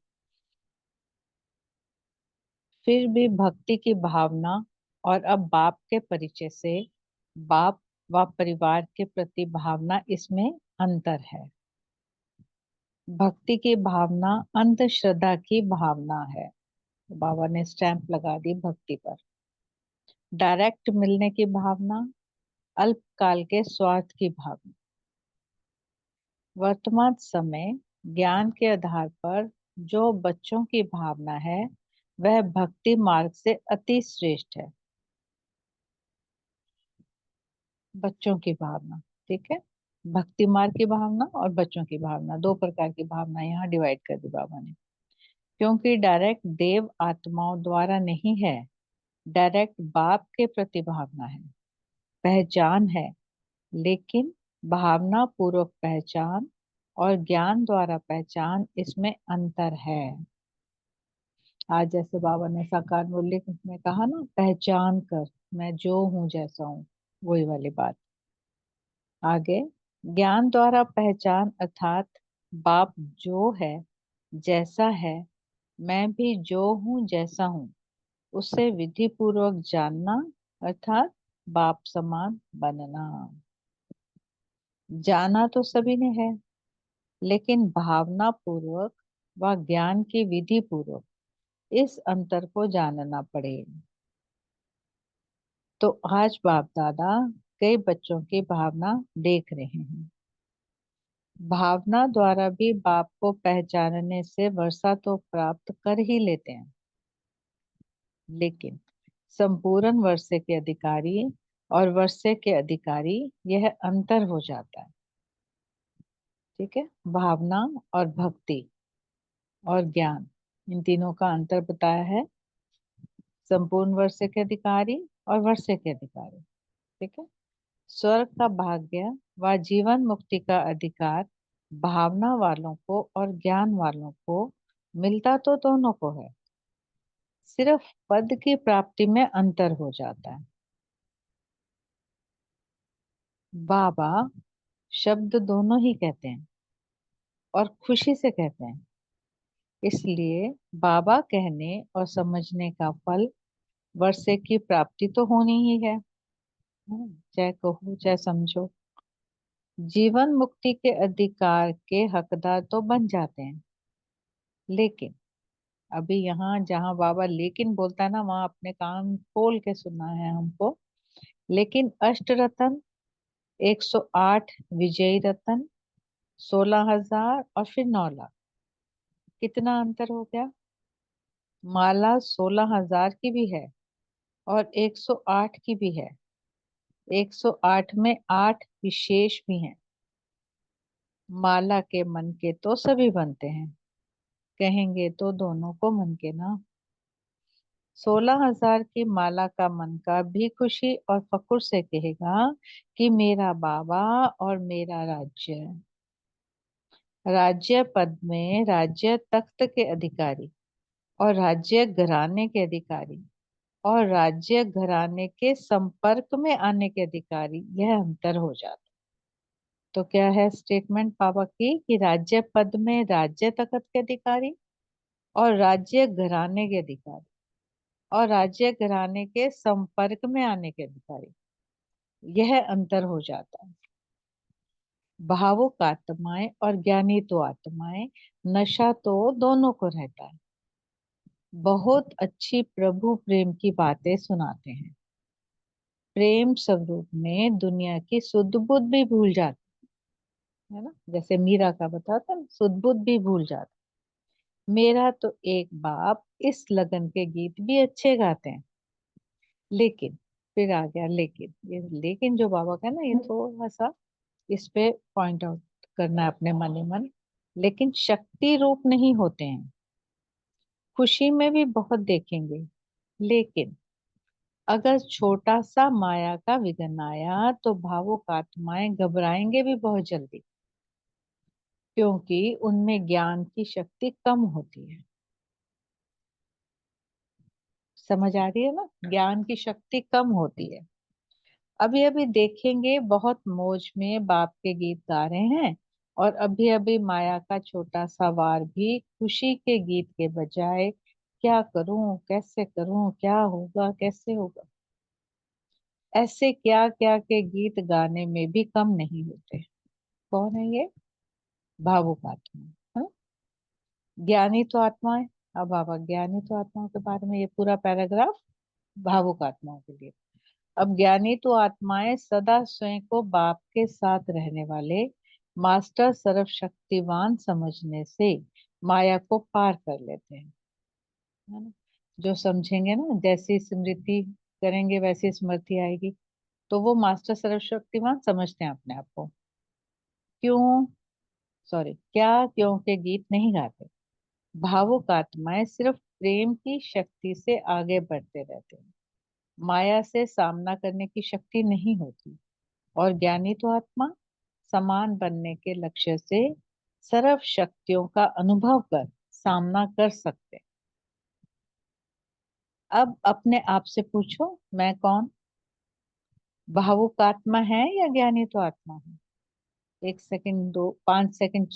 फिर भी भक्ति की भावना और अब बाप के परिचय से बाप व परिवार के प्रति भावना, इसमें अंतर है। भक्ति की भावना अंधश्रद्धा की भावना है। बाबा ने स्टैंप लगा दी भक्ति पर। डायरेक्ट मिलने की भावना, अल्पकाल के स्वार्थ की भावना। वर्तमान समय ज्ञान के आधार पर जो बच्चों की भावना है वह भक्ति मार्ग से अति श्रेष्ठ है। बच्चों की भावना, ठीक है। भक्ति मार्ग की भावना और बच्चों की भावना, दो प्रकार की भावना यहाँ डिवाइड कर दी बाबा ने। क्योंकि डायरेक्ट देव आत्माओं द्वारा नहीं है, डायरेक्ट बाप के प्रति भावना है, पहचान है। लेकिन भावना पूर्वक पहचान और ज्ञान द्वारा पहचान, इसमें अंतर है। आज जैसे बाबा ने साकार मुरली में कहा ना, पहचान कर मैं जो हूँ जैसा हूँ, वही वाली बात। आगे ज्ञान द्वारा पहचान अर्थात बाप जो है जैसा है, मैं भी जो हूँ जैसा हूँ, उससे विधि पूर्वक जानना अर्थात बाप समान बनना। जाना तो सभी ने है, लेकिन भावना पूर्वक व ज्ञान की विधि पूर्वक इस अंतर को जानना पड़े। तो आज बाप दादा कई बच्चों की भावना देख रहे हैं। भावना द्वारा भी बाप को पहचानने से वर्षा तो प्राप्त कर ही लेते हैं, लेकिन संपूर्ण वर्षे के अधिकारी और वर्षे के अधिकारी, यह अंतर हो जाता है। ठीक है। भावना और भक्ति और ज्ञान, इन तीनों का अंतर बताया है। संपूर्ण वर्षे के अधिकारी और वर्षे के अधिकारी। ठीक है। स्वर्ग का भाग्य व जीवन मुक्ति का अधिकार भावना वालों को और ज्ञान वालों को मिलता तो दोनों को है, सिर्फ पद की प्राप्ति में अंतर हो जाता है। बाबा शब्द दोनों ही कहते हैं और खुशी से कहते हैं, इसलिए बाबा कहने और समझने का फल वर्षे की प्राप्ति तो होनी ही है, चाहे कहो चाहे समझो। जीवन मुक्ति के अधिकार के हकदार तो बन जाते हैं, लेकिन अभी यहाँ जहाँ बाबा लेकिन बोलता है ना, वहां अपने कान खोल के सुनना है हमको। लेकिन अष्ट रतन, 108 विजयी रतन, 16,000 और फिर 9 लाख, कितना अंतर हो गया। माला 16,000 की भी है और 108 की भी है। 108 में 8 विशेष भी हैं। माला के मन के तो सभी बनते हैं, कहेंगे तो दोनों को मन के ना। 16,000 की माला का मन का भी खुशी और फक्र से कहेगा कि मेरा बाबा और मेरा राज्य। राज्य पद में राज्य तख्त के अधिकारी और राज्य घराने के अधिकारी और राज्य घराने के संपर्क में आने के अधिकारी, यह अंतर हो जाता। तो क्या है स्टेटमेंट बाबा की कि राज्य पद में राज्य तख्त के अधिकारी और राज्य घराने के अधिकारी और राज्य घराने के संपर्क में आने के अधिकारी, यह अंतर हो जाता है। भावुक आत्माएं और ज्ञानी तो आत्माएं, नशा तो दोनों को रहता है। बहुत अच्छी प्रभु प्रेम की बातें सुनाते हैं। प्रेम स्वरूप में दुनिया की सुध बुध भी भूल जाती है ना, जैसे मीरा का बताता है, सुध बुध भी भूल जाता। मेरा तो एक बाप इस लगन के गीत भी अच्छे गाते हैं, लेकिन फिर आ गया लेकिन। ये लेकिन जो बाबा का है ना, ये थोड़ा सा इस पे पॉइंट आउट करना है अपने मन ही मन। लेकिन शक्ति रूप नहीं होते हैं। खुशी में भी बहुत देखेंगे, लेकिन अगर छोटा सा माया का विघ्न आया तो भावुक आत्माएं घबराएंगे भी बहुत जल्दी, क्योंकि उनमें ज्ञान की शक्ति कम होती है। समझ आ रही है ना, ज्ञान की शक्ति कम होती है। अभी अभी देखेंगे बहुत मौज में बाप के गीत गा रहे हैं, और अभी अभी माया का छोटा सा वार भी खुशी के गीत के बजाय क्या करूं, कैसे करूं, क्या होगा, कैसे होगा, ऐसे क्या क्या के गीत गाने में भी कम नहीं होते। कौन है ये? भावुक आत्मा, है? ज्ञानी तो आत्माएं। अब बाबा ज्ञानी तो आत्माओं के बारे में ये पूरा पैराग्राफ भावुक आत्माओं के लिए। अब ज्ञानी तो आत्माएं सदा स्वयं को बाप के साथ रहने वाले मास्टर सर्वशक्तिवान समझने से माया को पार कर लेते हैं, है ना। जो समझेंगे ना, जैसी स्मृति करेंगे वैसी स्मृति आएगी, तो वो मास्टर सर्वशक्तिवान समझते हैं अपने आप को। क्यों, सॉरी, क्या क्यों के गीत नहीं गाते। भावुक आत्माएं सिर्फ प्रेम की शक्ति से आगे बढ़ते रहते हैं, माया से सामना करने की शक्ति नहीं होती। और ज्ञानी तो आत्मा समान बनने के लक्ष्य से सर्व शक्तियों का अनुभव कर सामना कर सकते। अब अपने आप से पूछो, मैं कौन? भावुक आत्मा है या ज्ञानी तो आत्मा है? 1 सेकंड, 5 सेकंड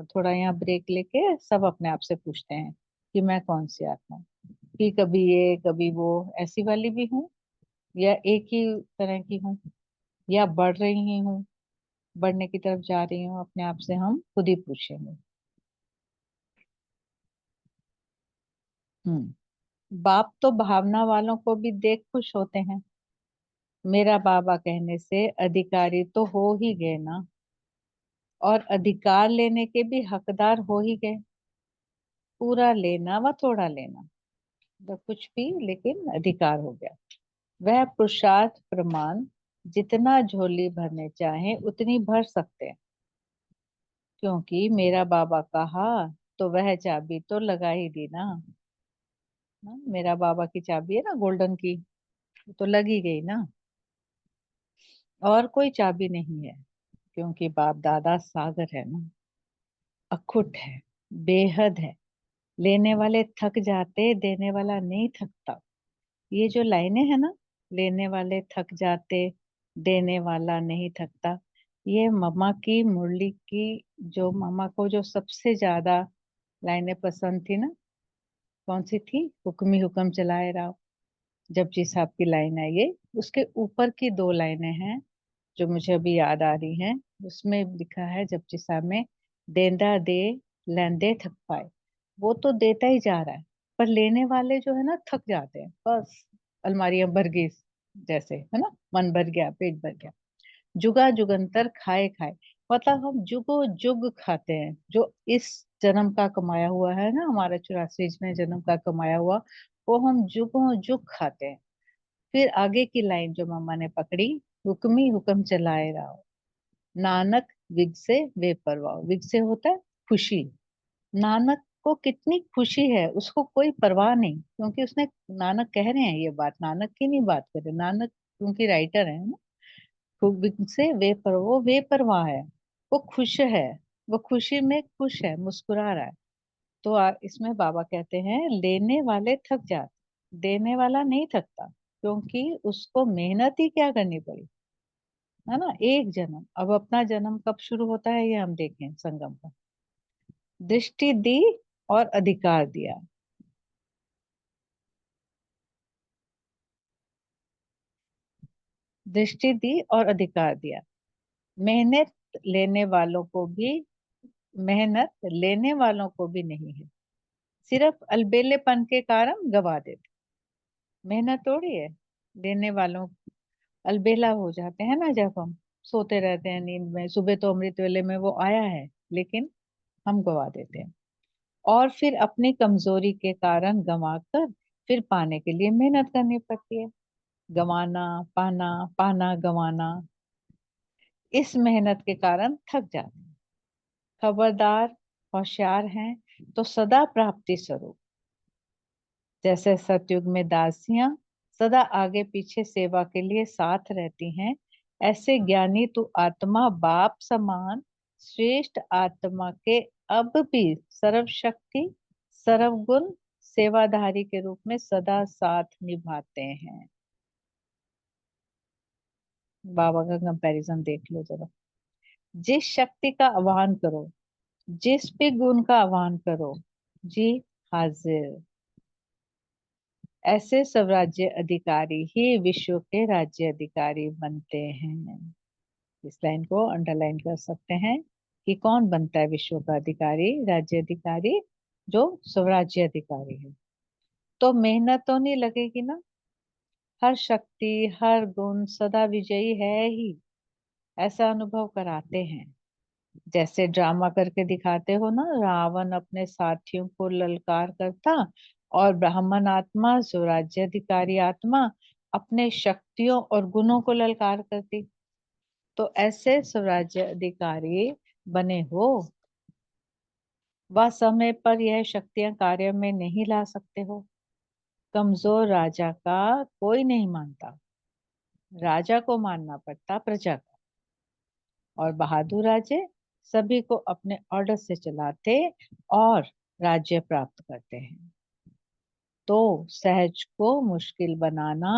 थोड़ा यहाँ ब्रेक लेके सब अपने आप से पूछते हैं कि मैं कौन सी आत्मा हूँ। कि कभी ये कभी वो ऐसी वाली भी हूँ, या एक ही तरह की हूँ, या बढ़ रही हूँ, बढ़ने की तरफ जा रही हूँ। अपने आप से हम खुद ही पूछेंगे। बाप तो भावना वालों को भी देख खुश होते हैं। मेरा बाबा कहने से अधिकारी तो हो ही गए ना, और अधिकार लेने के भी हकदार हो ही गए। पूरा लेना व थोड़ा लेना, तो कुछ भी, लेकिन अधिकार हो गया। वह पुरुषार्थ प्रमाण जितना झोली भरने चाहे उतनी भर सकते हैं, क्योंकि मेरा बाबा कहा तो वह चाबी तो लगा ही दी ना। मेरा बाबा की चाबी है ना गोल्डन की, तो लगी गई ना। और कोई चाबी नहीं है, क्योंकि बाप दादा सागर है ना, अखुट है, बेहद है। लेने वाले थक जाते, देने वाला नहीं थकता। ये जो लाइनें है ना, लेने वाले थक जाते, देने वाला नहीं थकता, ये मम्मा की मुरली की, जो मम्मा को जो सबसे ज्यादा लाइनें पसंद थी ना, कौन सी थी? हुक्मी हुक्म चलाए रहो, जपजी साहब की लाइन है ये। उसके ऊपर की 2 लाइनें हैं जो मुझे अभी याद आ रही हैं। उसमें लिखा है जपजी साहब में, देंदा दे लेंदे थक पाए। वो तो देता ही जा रहा है, पर लेने वाले जो है ना थक जाते हैं। बस अलमारियां भर गई जैसे, है ना, मन भर गया, पेट भर गया। जुगा जुगंतर खाए खाए, मतलब हम जुगो जुग खाते हैं। जो इस जन्म का कमाया हुआ है ना, हमारा 84वें जन्म का कमाया हुआ, वो हम जुगो जुग खाते हैं। फिर आगे की लाइन जो मम्मा ने पकड़ी, हुक्मी हुक्म चलाए रहो, नानक विग से वे परवाह। विग से होता है खुशी। नानक को कितनी खुशी है, उसको कोई परवाह नहीं, क्योंकि उसने, नानक कह रहे हैं ये बात, नानक की नहीं बात कर रहे, नानक क्योंकि राइटर है ना। तो विग से वे परवाह, वो वे परवाह है, वो खुश है, वो खुशी में खुश है, मुस्कुरा रहा है। तो इसमें बाबा कहते हैं लेने वाले थक जाते, देने वाला नहीं थकता, क्योंकि उसको मेहनत ही क्या करनी पड़ी, है ना। एक जन्म, अब अपना जन्म कब शुरू होता है ये हम देखें संगम का। दृष्टि दी और अधिकार दिया। दृष्टि दी और अधिकार दिया। मेहनत लेने वालों को भी, मेहनत लेने वालों को भी नहीं है, सिर्फ अलबेलेपन के कारण गवा देते। मेहनत थोड़ी है, लेने वालों अलबेला हो जाते हैं ना, जब हम सोते रहते हैं नींद में, सुबह तो अमृत वेले में वो आया है, लेकिन हम गवा देते हैं। और फिर अपनी कमजोरी के कारण गंवा कर फिर पाने के लिए मेहनत करनी पड़ती है। गंवाना, पाना, पाना, गंवाना, इस मेहनत के कारण थक जाते हैं। खबरदार, होशियार हैं तो सदा प्राप्ति स्वरूप। जैसे सतयुग में दासियां सदा आगे पीछे सेवा के लिए साथ रहती हैं, ऐसे ज्ञानी तू आत्मा बाप समान श्रेष्ठ आत्मा के अब भी सर्वशक्ति सर्वगुण सेवाधारी के रूप में सदा साथ निभाते हैं। बाबा का कंपैरिजन देख लो जरा। जिस शक्ति का आह्वान करो, जिस भी गुण का आह्वान करो, जी हाजिर। ऐसे सब राज्य अधिकारी ही विश्व के राज्य अधिकारी बनते हैं। इस लाइन को अंडरलाइन कर सकते हैं कि कौन बनता है विश्व का अधिकारी, राज्य अधिकारी, जो स्वराज्य अधिकारी है। तो मेहनत तो नहीं लगेगी ना, हर शक्ति हर गुण सदा विजयी है ही, ऐसा अनुभव कराते हैं। जैसे ड्रामा करके दिखाते हो ना, रावण अपने साथियों को ललकार करता और ब्राह्मण आत्मा स्वराज्याधिकारी आत्मा अपने शक्तियों और गुणों को ललकार करती। तो ऐसे स्वराज्य अधिकारी बने हो, वह समय पर यह शक्तियां कार्य में नहीं ला सकते हो। कमजोर राजा का कोई नहीं मानता, राजा को मानना पड़ता प्रजा का। और बहादुर राजे सभी को अपने ऑर्डर से चलाते और राज्य प्राप्त करते हैं। तो सहज को मुश्किल बनाना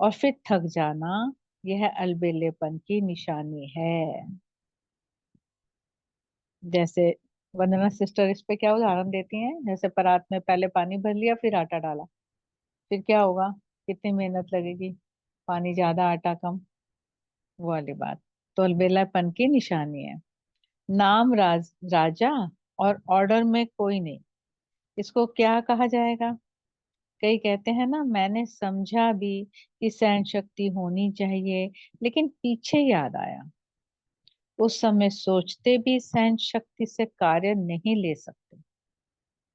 और फिर थक जाना, यह अलबेलेपन की निशानी है। जैसे वंदना सिस्टर इस पे क्या उदाहरण देती हैं, जैसे परात में पहले पानी भर लिया फिर आटा डाला, फिर क्या होगा, कितनी मेहनत लगेगी, पानी ज्यादा आटा कम, वो वाली बात। तो अलबेलापन की निशानी है। नाम राजा और ऑर्डर में कोई नहीं, इसको क्या कहा जाएगा। कई कहते हैं ना, मैंने समझा भी कि सहन शक्ति होनी चाहिए, लेकिन पीछे याद आया उस समय सोचते भी सहन शक्ति से कार्य नहीं ले सकते,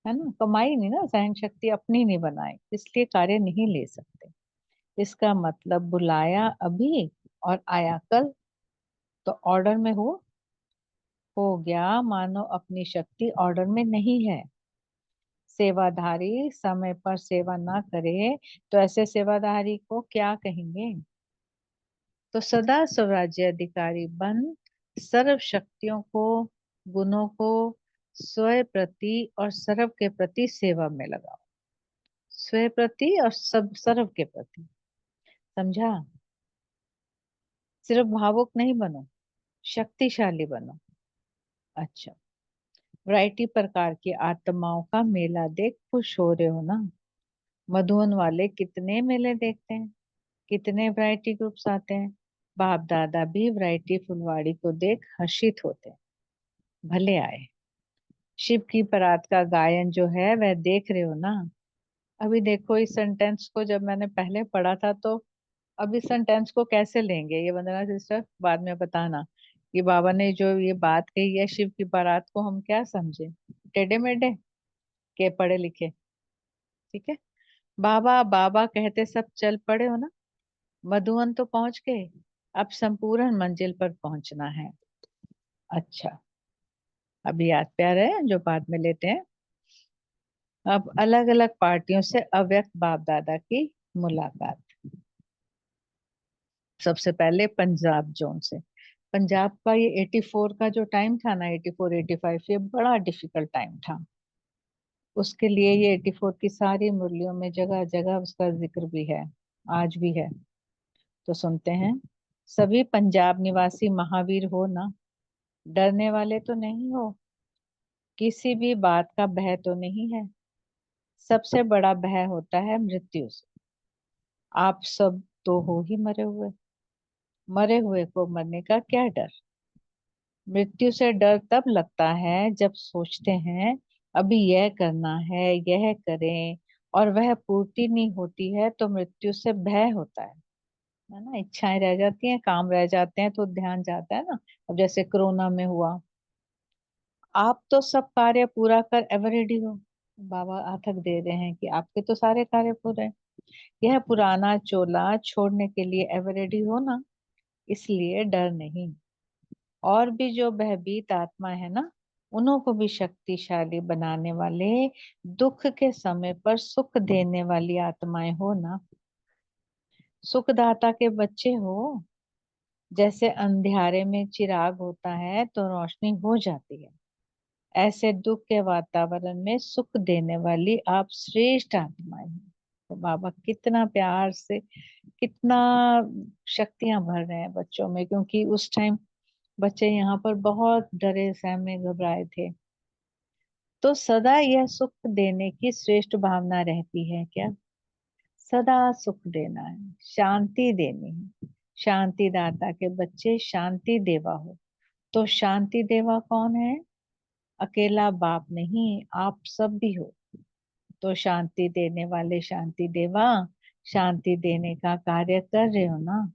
है ना। कमाई नहीं ना, सहन शक्ति अपनी नहीं बनाई, इसलिए कार्य नहीं ले सकते। इसका मतलब बुलाया अभी और आया कल, तो ऑर्डर में हो गया मानो अपनी शक्ति ऑर्डर में नहीं है। सेवाधारी समय पर सेवा ना करे तो ऐसे सेवाधारी को क्या कहेंगे। तो सदा स्वराज्य अधिकारी बन सर्व शक्तियों को, गुणों को स्वयं प्रति और सर्व के प्रति सेवा में लगाओ। स्वयं प्रति और सब सर्व के प्रति, समझा। सिर्फ भावुक नहीं बनो, शक्तिशाली बनो। अच्छा, वैरायटी प्रकार की आत्माओं का मेला देख खुश हो रहे हो ना। मधुवन वाले कितने मेले देखते हैं, कितने वैरायटी ग्रुप्स आते हैं। बाप दादा भी वैरायटी फुलवाड़ी को देख हर्षित होते हैं, भले आए। शिव की परात का गायन जो है वह देख रहे हो ना। अभी देखो इस सेंटेंस को जब मैंने पहले पढ़ा था तो अब इस सेंटेंस को कैसे लेंगे, ये वंदना सिस्टर बाद में बताना कि बाबा ने जो ये बात कही है शिव की बारात को हम क्या समझे, टेढ़े मेढ़े के पढ़े लिखे। ठीक है, बाबा बाबा कहते सब चल पड़े हो ना। मधुवन तो पहुंच गए, अब संपूर्ण मंजिल पर पहुंचना है। अच्छा, अभी याद पे आ रहे हैं जो बाद में लेते हैं। अब अलग अलग पार्टियों से अव्यक्त बाप दादा की मुलाकात। सबसे पहले पंजाब जोन से। पंजाब का ये 84 का जो टाइम था ना, 84 85, ये बड़ा डिफिकल्ट टाइम था। उसके लिए ये 84 की सारी मुरलियों में जगह जगह उसका जिक्र भी है, आज भी है। तो सुनते हैं। सभी पंजाब निवासी महावीर हो ना, डरने वाले तो नहीं हो, किसी भी बात का भय तो नहीं है। सबसे बड़ा भय होता है मृत्यु से। आप सब तो हो ही मरे हुए, मरे हुए को मरने का क्या डर। मृत्यु से डर तब लगता है जब सोचते हैं अभी यह करना है, यह करें, और वह पूर्ति नहीं होती है तो मृत्यु से भय होता है ना। इच्छाएं रह जाती हैं, काम रह जाते हैं तो ध्यान जाता है ना। अब जैसे कोरोना में हुआ, आप तो सब कार्य पूरा कर एवर रेडी हो। बाबा आथक दे रहे हैं कि आपके तो सारे कार्य पूरे हैं। यह पुराना चोला छोड़ने के लिए एवर रेडी हो ना, इसलिए डर नहीं। और भी जो भयभीत आत्मा है ना, उन्हों को भी शक्तिशाली बनाने वाले, दुख के समय पर सुख देने वाली आत्माएं हो ना। सुखदाता के बच्चे हो। जैसे अंधियारे में चिराग होता है तो रोशनी हो जाती है, ऐसे दुख के वातावरण में सुख देने वाली आप श्रेष्ठ आत्माएं हैं। तो बाबा कितना प्यार से, कितना शक्तियां भर रहे हैं बच्चों में, क्योंकि उस टाइम बच्चे यहाँ पर बहुत डरे सहमे घबराए थे। तो सदा यह सुख देने की श्रेष्ठ भावना रहती है क्या? सदा सुख देना है, शांति देनी है। शांति दाता के बच्चे शांति देवा हो। तो शांति देवा कौन है? अकेला बाप नहीं, आप सब भी हो। तो शांति देने वाले शांति देवा, शांति देने का कार्य कर रहे हो ना।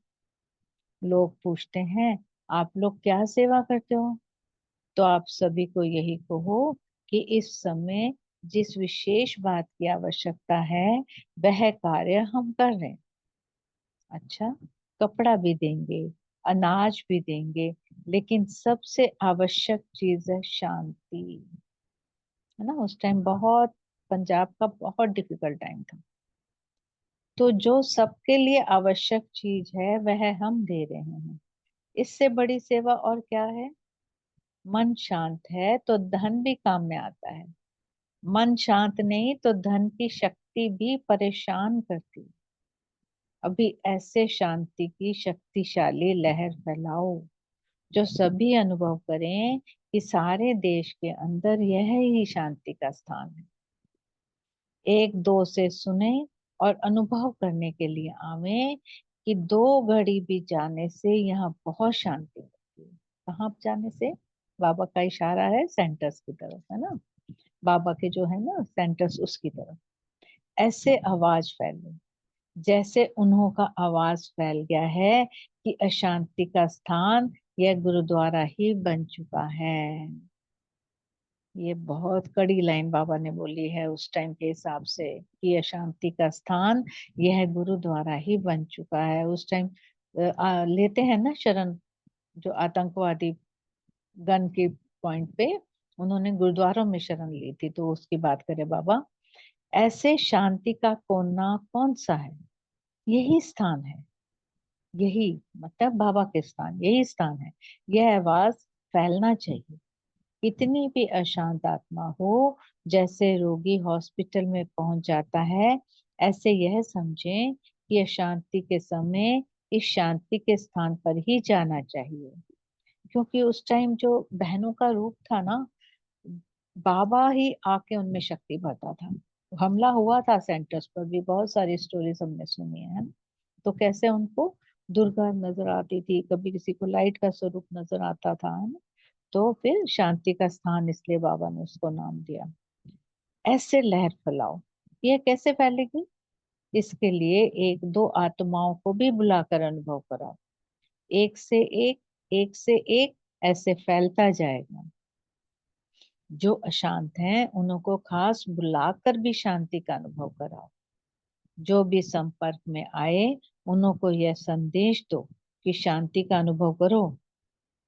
लोग पूछते हैं आप लोग क्या सेवा करते हो, तो आप सभी को यही कहो कि इस समय जिस विशेष बात की आवश्यकता है वह कार्य हम कर रहे हैं। अच्छा, कपड़ा भी देंगे, अनाज भी देंगे, लेकिन सबसे आवश्यक चीज है शांति, है ना। उस टाइम बहुत, पंजाब का बहुत डिफिकल्ट टाइम था। तो जो सबके लिए आवश्यक चीज है वह हम दे रहे हैं। इससे बड़ी सेवा और क्या है? मन शांत है तो धन भी काम में आता है। मन शांत नहीं तो धन की शक्ति भी परेशान करती है। अभी ऐसे शांति की शक्तिशाली लहर फैलाओ जो सभी अनुभव करें कि सारे देश के अंदर यह ही शांति का स्थान है। एक दो से सुने और अनुभव करने के लिए आवे कि 2 घड़ी भी जाने से यहाँ बहुत शांति होती है। कहाँ जाने से? बाबा का इशारा है सेंटर्स की तरफ, है ना। बाबा के जो है ना सेंटर्स, उसकी तरफ ऐसे आवाज फैले जैसे उन्हों का आवाज फैल गया है कि अशांति का स्थान यह गुरुद्वारा ही बन चुका है। ये बहुत कड़ी लाइन बाबा ने बोली है उस टाइम के हिसाब से कि अशांति का स्थान यह गुरुद्वारा ही बन चुका है। उस टाइम लेते हैं ना शरण, जो आतंकवादी गन के पॉइंट पे उन्होंने गुरुद्वारों में शरण ली थी, तो उसकी बात करें बाबा। ऐसे शांति का कोना कौन सा है? यही स्थान है, यही मतलब बाबा के स्थान, यही स्थान है। यह आवाज फैलना चाहिए। कितनी भी अशांत आत्मा हो, जैसे रोगी हॉस्पिटल में पहुंच जाता है, ऐसे यह समझें कि अशांति के समय इस शांति के स्थान पर ही जाना चाहिए। क्योंकि उस टाइम जो बहनों का रूप था ना, बाबा ही आके उनमें शक्ति भरता था। हमला हुआ था सेंटर्स पर भी, बहुत सारी स्टोरीज हमने सुनी है। तो कैसे उनको दुर्गा नजर आती थी, कभी किसी को लाइट का स्वरूप नजर आता था, है ना। तो फिर शांति का स्थान इसलिए बाबा ने उसको नाम दिया। ऐसे लहर फैलाओ। यह कैसे फैलेगी? इसके लिए 1-2 आत्माओं को भी बुलाकर अनुभव कराओ। एक से एक ऐसे फैलता जाएगा। जो अशांत हैं उनको खास बुलाकर भी शांति का अनुभव कराओ। जो भी संपर्क में आए उनको यह संदेश दो कि शांति का अनुभव करो।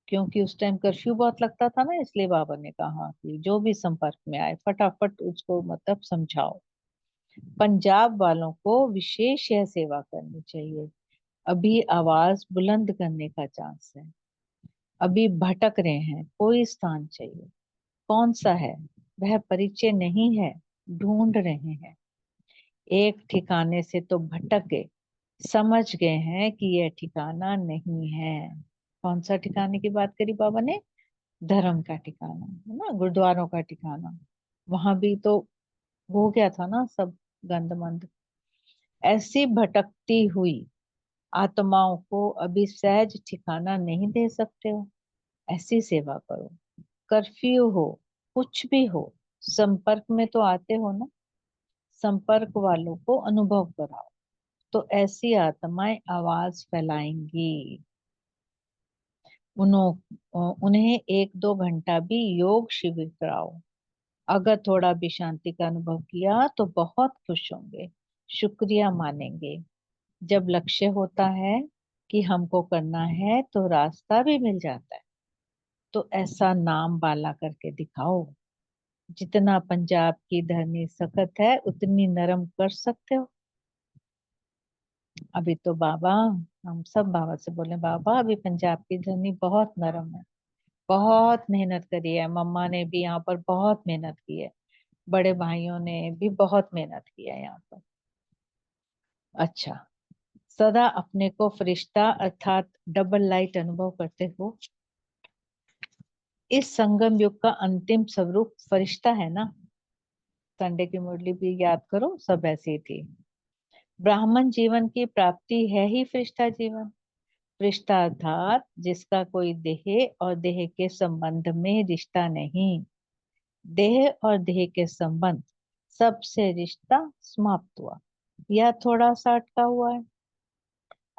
क्योंकि उस टाइम कर्फ्यू बहुत लगता था ना, इसलिए बाबा ने कहा कि जो भी संपर्क में आए फटाफट उसको मतलब समझाओ। पंजाब वालों को विशेष यह सेवा करनी चाहिए। अभी आवाज बुलंद करने का चांस है। अभी भटक रहे हैं, कोई स्थान चाहिए। कौन सा है वह परिचय नहीं है, ढूंढ रहे हैं। एक ठिकाने से तो भटक गए, समझ गए हैं कि यह ठिकाना नहीं है। कौन सा ठिकाने की बात करी बाबा ने? धर्म का ठिकाना है ना, गुरुद्वारों का ठिकाना। वहां भी तो हो गया था ना सब गंदमंद। ऐसी भटकती हुई आत्माओं को अभी सहज ठिकाना नहीं दे सकते हो, ऐसी सेवा करो। कर्फ्यू हो, कुछ भी हो, संपर्क में तो आते हो ना, संपर्क वालों को अनुभव कराओ, तो ऐसी आत्माएं आवाज फैलाएंगी। उन्हें 1-2 घंटा भी योग शिविर कराओ। अगर थोड़ा भी शांति का अनुभव किया तो बहुत खुश होंगे, शुक्रिया मानेंगे। जब लक्ष्य होता है कि हमको करना है तो रास्ता भी मिल जाता है। तो ऐसा नाम बाला करके दिखाओ। जितना पंजाब की धरनी सख्त है उतनी नरम कर सकते हो। अभी तो बाबा, हम सब बाबा से बोले बाबा अभी पंजाब की धरनी बहुत नरम है। बहुत मेहनत करी है, मम्मा ने भी यहाँ पर बहुत मेहनत की है, बड़े भाइयों ने भी बहुत मेहनत की है यहाँ पर। अच्छा, सदा अपने को फरिश्ता अर्थात डबल लाइट अनुभव करते हो। इस संगम युग का अंतिम स्वरूप फरिश्ता है ना। संडे की मुरली भी याद करो, सब ऐसी थी। ब्राह्मण जीवन की प्राप्ति है ही फरिश्ता जीवन। फरिश्ता अर्थात जिसका कोई देह और देह के संबंध में रिश्ता नहीं। देह और देह के संबंध सबसे रिश्ता समाप्त हुआ या थोड़ा सा अटका हुआ है।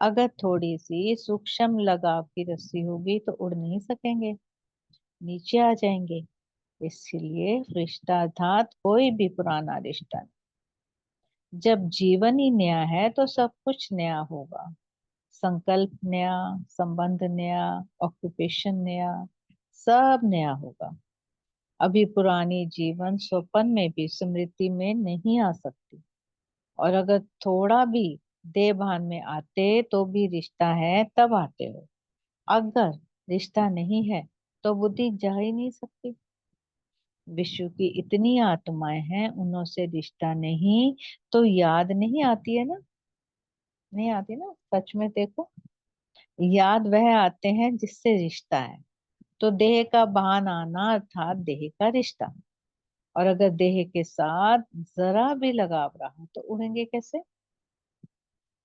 अगर थोड़ी सी सूक्ष्म लगाव की रस्सी होगी तो उड़ नहीं सकेंगे, नीचे आ जाएंगे। इसलिए रिश्ता अर्थात कोई भी पुराना रिश्ता नहीं। जब जीवन ही नया है तो सब कुछ नया होगा। संकल्प नया, संबंध नया, ऑक्यूपेशन नया, सब नया होगा। अभी पुरानी जीवन स्वप्न में भी स्मृति में नहीं आ सकती। और अगर थोड़ा भी देह भान में आते तो भी रिश्ता है तब आते हो। अगर रिश्ता नहीं है तो बुद्धि जा ही नहीं सकती। विश्व की इतनी आत्माएं हैं, उन्हों से रिश्ता नहीं तो याद नहीं आती है ना, नहीं आती ना। सच में देखो, याद वह आते हैं जिससे रिश्ता है। तो देह का भान आना अर्थात देह का रिश्ता। और अगर देह के साथ जरा भी लगाव रहा तो उड़ेंगे कैसे?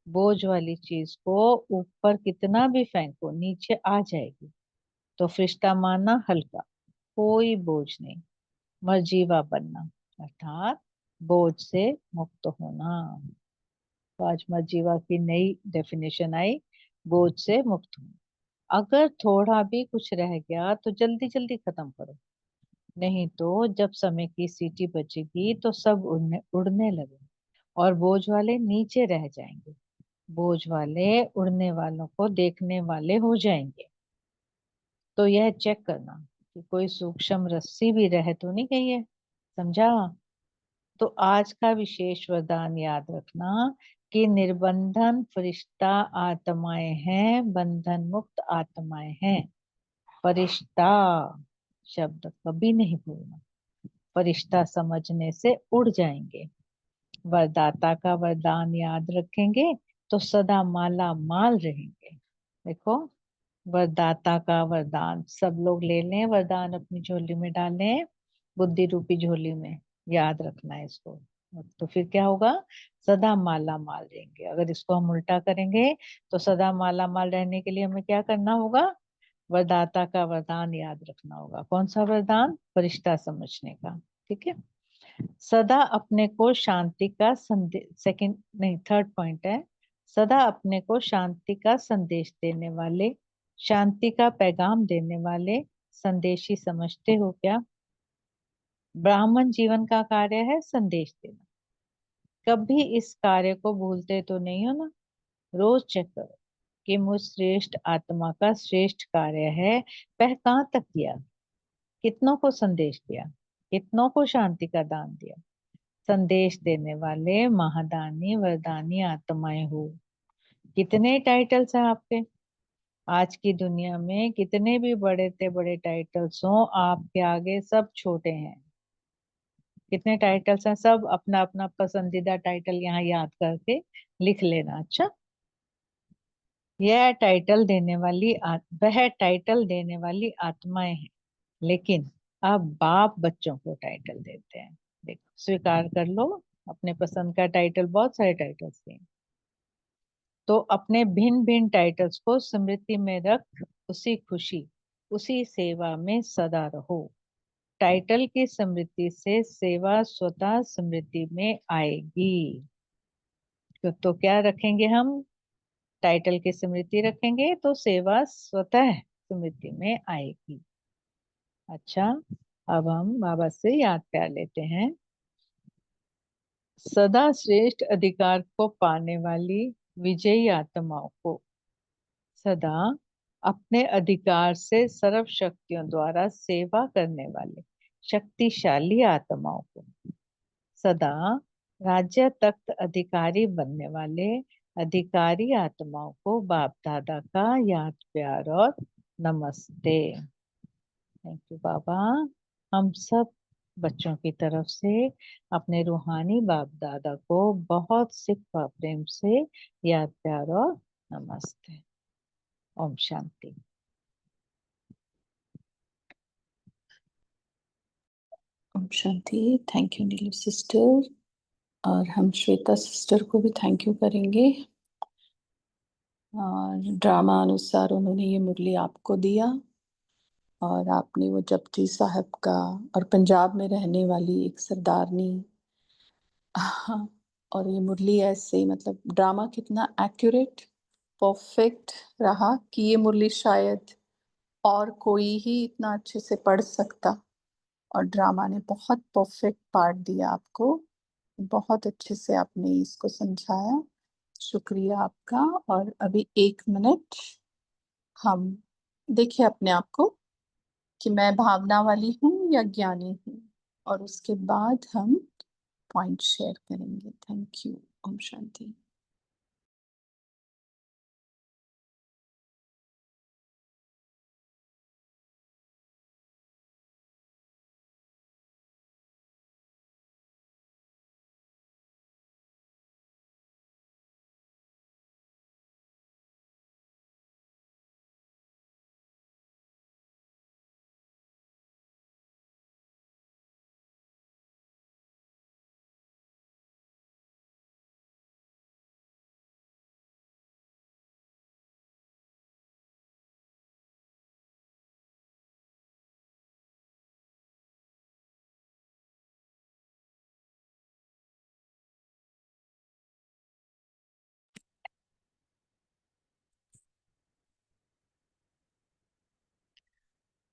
बोझ वाली चीज को ऊपर कितना भी फेंको नीचे आ जाएगी। तो फरिश्ता मानना हल्का, कोई बोझ नहीं। मर्जीवा बनना अर्थात बोझ से मुक्त होना। तो आज मर्जीवा की नई डेफिनेशन आई, बोझ से मुक्त होना। अगर थोड़ा भी कुछ रह गया तो जल्दी जल्दी खत्म करो, नहीं तो जब समय की सीटी बजेगी तो सब उड़ने लगे और बोझ वाले नीचे रह जाएंगे। बोझ वाले उड़ने वालों को देखने वाले हो जाएंगे। तो यह चेक करना कि कोई सूक्ष्म रस्सी भी रह तो नहीं गई है, समझा? तो आज का विशेष वरदान याद रखना कि निर्बंधन फरिश्ता आत्माएं हैं, बंधन मुक्त आत्माएं हैं। फरिश्ता शब्द कभी नहीं भूलना। फरिश्ता समझने से उड़ जाएंगे। वरदाता का वरदान याद रखेंगे तो सदा माला माल रहेंगे। देखो, वरदाता का वरदान सब लोग ले लें, वरदान अपनी झोली में डालें, बुद्धि रूपी झोली में। याद रखना है इसको। तो फिर क्या होगा? सदा माला माल रहेंगे। अगर इसको हम उल्टा करेंगे तो सदा माला माल रहने के लिए हमें क्या करना होगा? वरदाता का वरदान याद रखना होगा। कौन सा वरदान? फरिश्ता समझने का। ठीक है। सदा अपने को शांति का सेकंड नहीं, थर्ड पॉइंट है, सदा अपने को शांति का संदेश देने वाले, शांति का पैगाम देने वाले संदेशी समझते हो क्या? ब्राह्मण जीवन का कार्य है संदेश देना। कभी इस कार्य को भूलते तो नहीं हो ना? रोज चेक करो कि मुझ श्रेष्ठ आत्मा का श्रेष्ठ कार्य है, वह कहाँ तक किया, कितनों को संदेश दिया, कितनों को शांति का दान दिया। संदेश देने वाले महादानी वरदानी आत्माएं हो। कितने टाइटल्स हैं आपके आज की दुनिया में, कितने भी बड़े से बड़े टाइटल्स हों, आपके आगे सब छोटे हैं। कितने टाइटल्स हैं, सब अपना अपना पसंदीदा टाइटल यहाँ याद करके लिख लेना। अच्छा, यह टाइटल देने वाली वह टाइटल देने वाली आत्माएं हैं, लेकिन अब बाप बच्चों को टाइटल देते हैं। देखो, स्वीकार कर लो, अपने पसंद का टाइटल, बहुत सारे टाइटल्स हैं, तो अपने भिन्न भिन्न टाइटल्स को स्मृति में रख उसी खुशी उसी सेवा में सदा रहो। टाइटल की स्मृति से सेवा स्वतः स्मृति में आएगी। तो क्या रखेंगे हम, टाइटल की स्मृति रखेंगे तो सेवा स्वतः स्मृति में आएगी। अच्छा, अब हम बाबा से याद प्यार लेते हैं। सदा श्रेष्ठ अधिकार को पाने वाली विजयी आत्माओं को, सदा अपने अधिकार से सर्व शक्तियों द्वारा सेवा करने वाले शक्तिशाली आत्माओं को, सदा राज्य तख्त अधिकारी बनने वाले अधिकारी आत्माओं को बाप दादा का याद प्यार और नमस्ते। थैंक यू बाबा। हम सब बच्चों की तरफ से अपने रूहानी बाप दादा को बहुत सिख व प्रेम से याद प्यार और नमस्ते। ओम शांति। ओम शांति। Thank you Neelu sister. और हम श्वेता सिस्टर को भी थैंक यू करेंगे। और ड्रामा अनुसार उन्होंने ये मुरली आपको दिया और आपने वो जपजी साहब का, और पंजाब में रहने वाली एक सरदारनी, और ये मुरली ऐसे, मतलब ड्रामा कितना एक्यूरेट परफेक्ट रहा कि ये मुरली शायद और कोई ही इतना अच्छे से पढ़ सकता, और ड्रामा ने बहुत परफेक्ट पार्ट दिया आपको, बहुत अच्छे से आपने इसको समझाया। शुक्रिया आपका। और अभी 1 मिनट हम देखिए अपने आप को कि मैं भावना वाली हूँ या ज्ञानी हूँ, और उसके बाद हम पॉइंट शेयर करेंगे। Thank you. ओम शांति।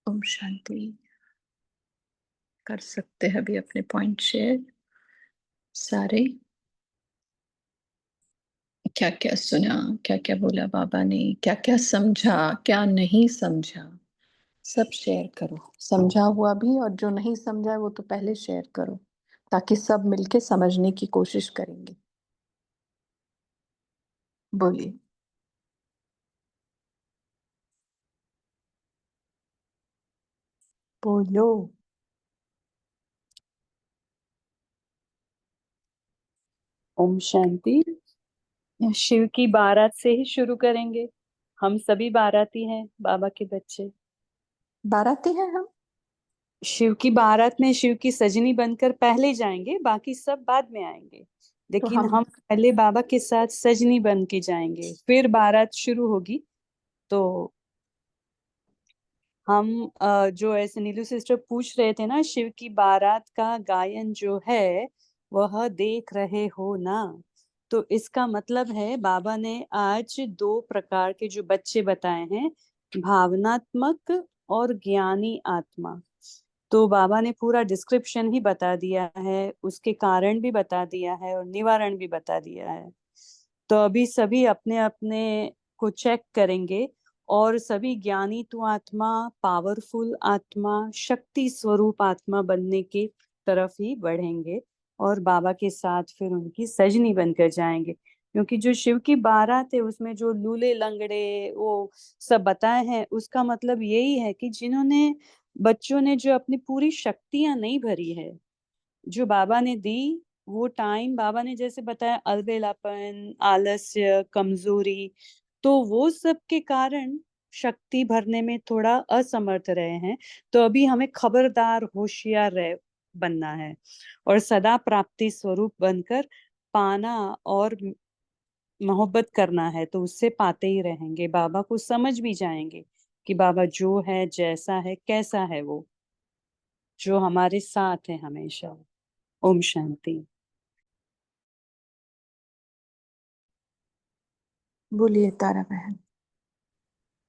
ओम शांति। कर सकते हैं अभी अपने पॉइंट शेयर सारे। क्या क्या सुना, क्या क्या बोला बाबा ने, क्या क्या समझा, क्या नहीं समझा, सब शेयर करो। समझा हुआ भी और जो नहीं समझा वो तो पहले शेयर करो, ताकि सब मिलके समझने की कोशिश करेंगे। बोलिए। बोलो। ओम शांति। शिव की बारात से ही शुरू करेंगे। हम सभी बाराती हैं, बाबा के बच्चे। बाराती हैं हम। शिव की बारात में शिव की सजनी बनकर पहले जाएंगे, बाकी सब बाद में आएंगे, लेकिन हम पहले बाबा के साथ सजनी बन के जाएंगे, फिर बारात शुरू होगी। तो हम जो ऐसे नीलू सिस्टर पूछ रहे थे ना, शिव की बारात का गायन जो है वह देख रहे हो ना, तो इसका मतलब है बाबा ने आज 2 प्रकार के जो बच्चे बताए हैं, भावनात्मक और ज्ञानी आत्मा। तो बाबा ने पूरा डिस्क्रिप्शन ही बता दिया है, उसके कारण भी बता दिया है और निवारण भी बता दिया है। तो अभी सभी अपने अपने को चेक करेंगे और सभी ज्ञानी तो आत्मा, पावरफुल आत्मा, शक्ति स्वरूप आत्मा बनने की तरफ ही बढ़ेंगे और बाबा के साथ फिर उनकी सजनी बनकर जाएंगे। क्योंकि जो शिव की बारात है उसमें जो लूले लंगड़े वो सब बताए हैं, उसका मतलब यही है कि जिन्होंने बच्चों ने जो अपनी पूरी शक्तियां नहीं भरी है, जो बाबा ने दी, वो टाइम बाबा ने जैसे बताया अलबेलापन, आलस्य, कमजोरी, तो वो सब के कारण शक्ति भरने में थोड़ा असमर्थ रहे हैं। तो अभी हमें खबरदार होशियार रह बनना है और सदा प्राप्ति स्वरूप बनकर पाना और मोहब्बत करना है, तो उससे पाते ही रहेंगे। बाबा को समझ भी जाएंगे कि बाबा जो है, जैसा है, कैसा है, वो जो हमारे साथ है हमेशा। ओम शांति। बोलिए तारा बहन।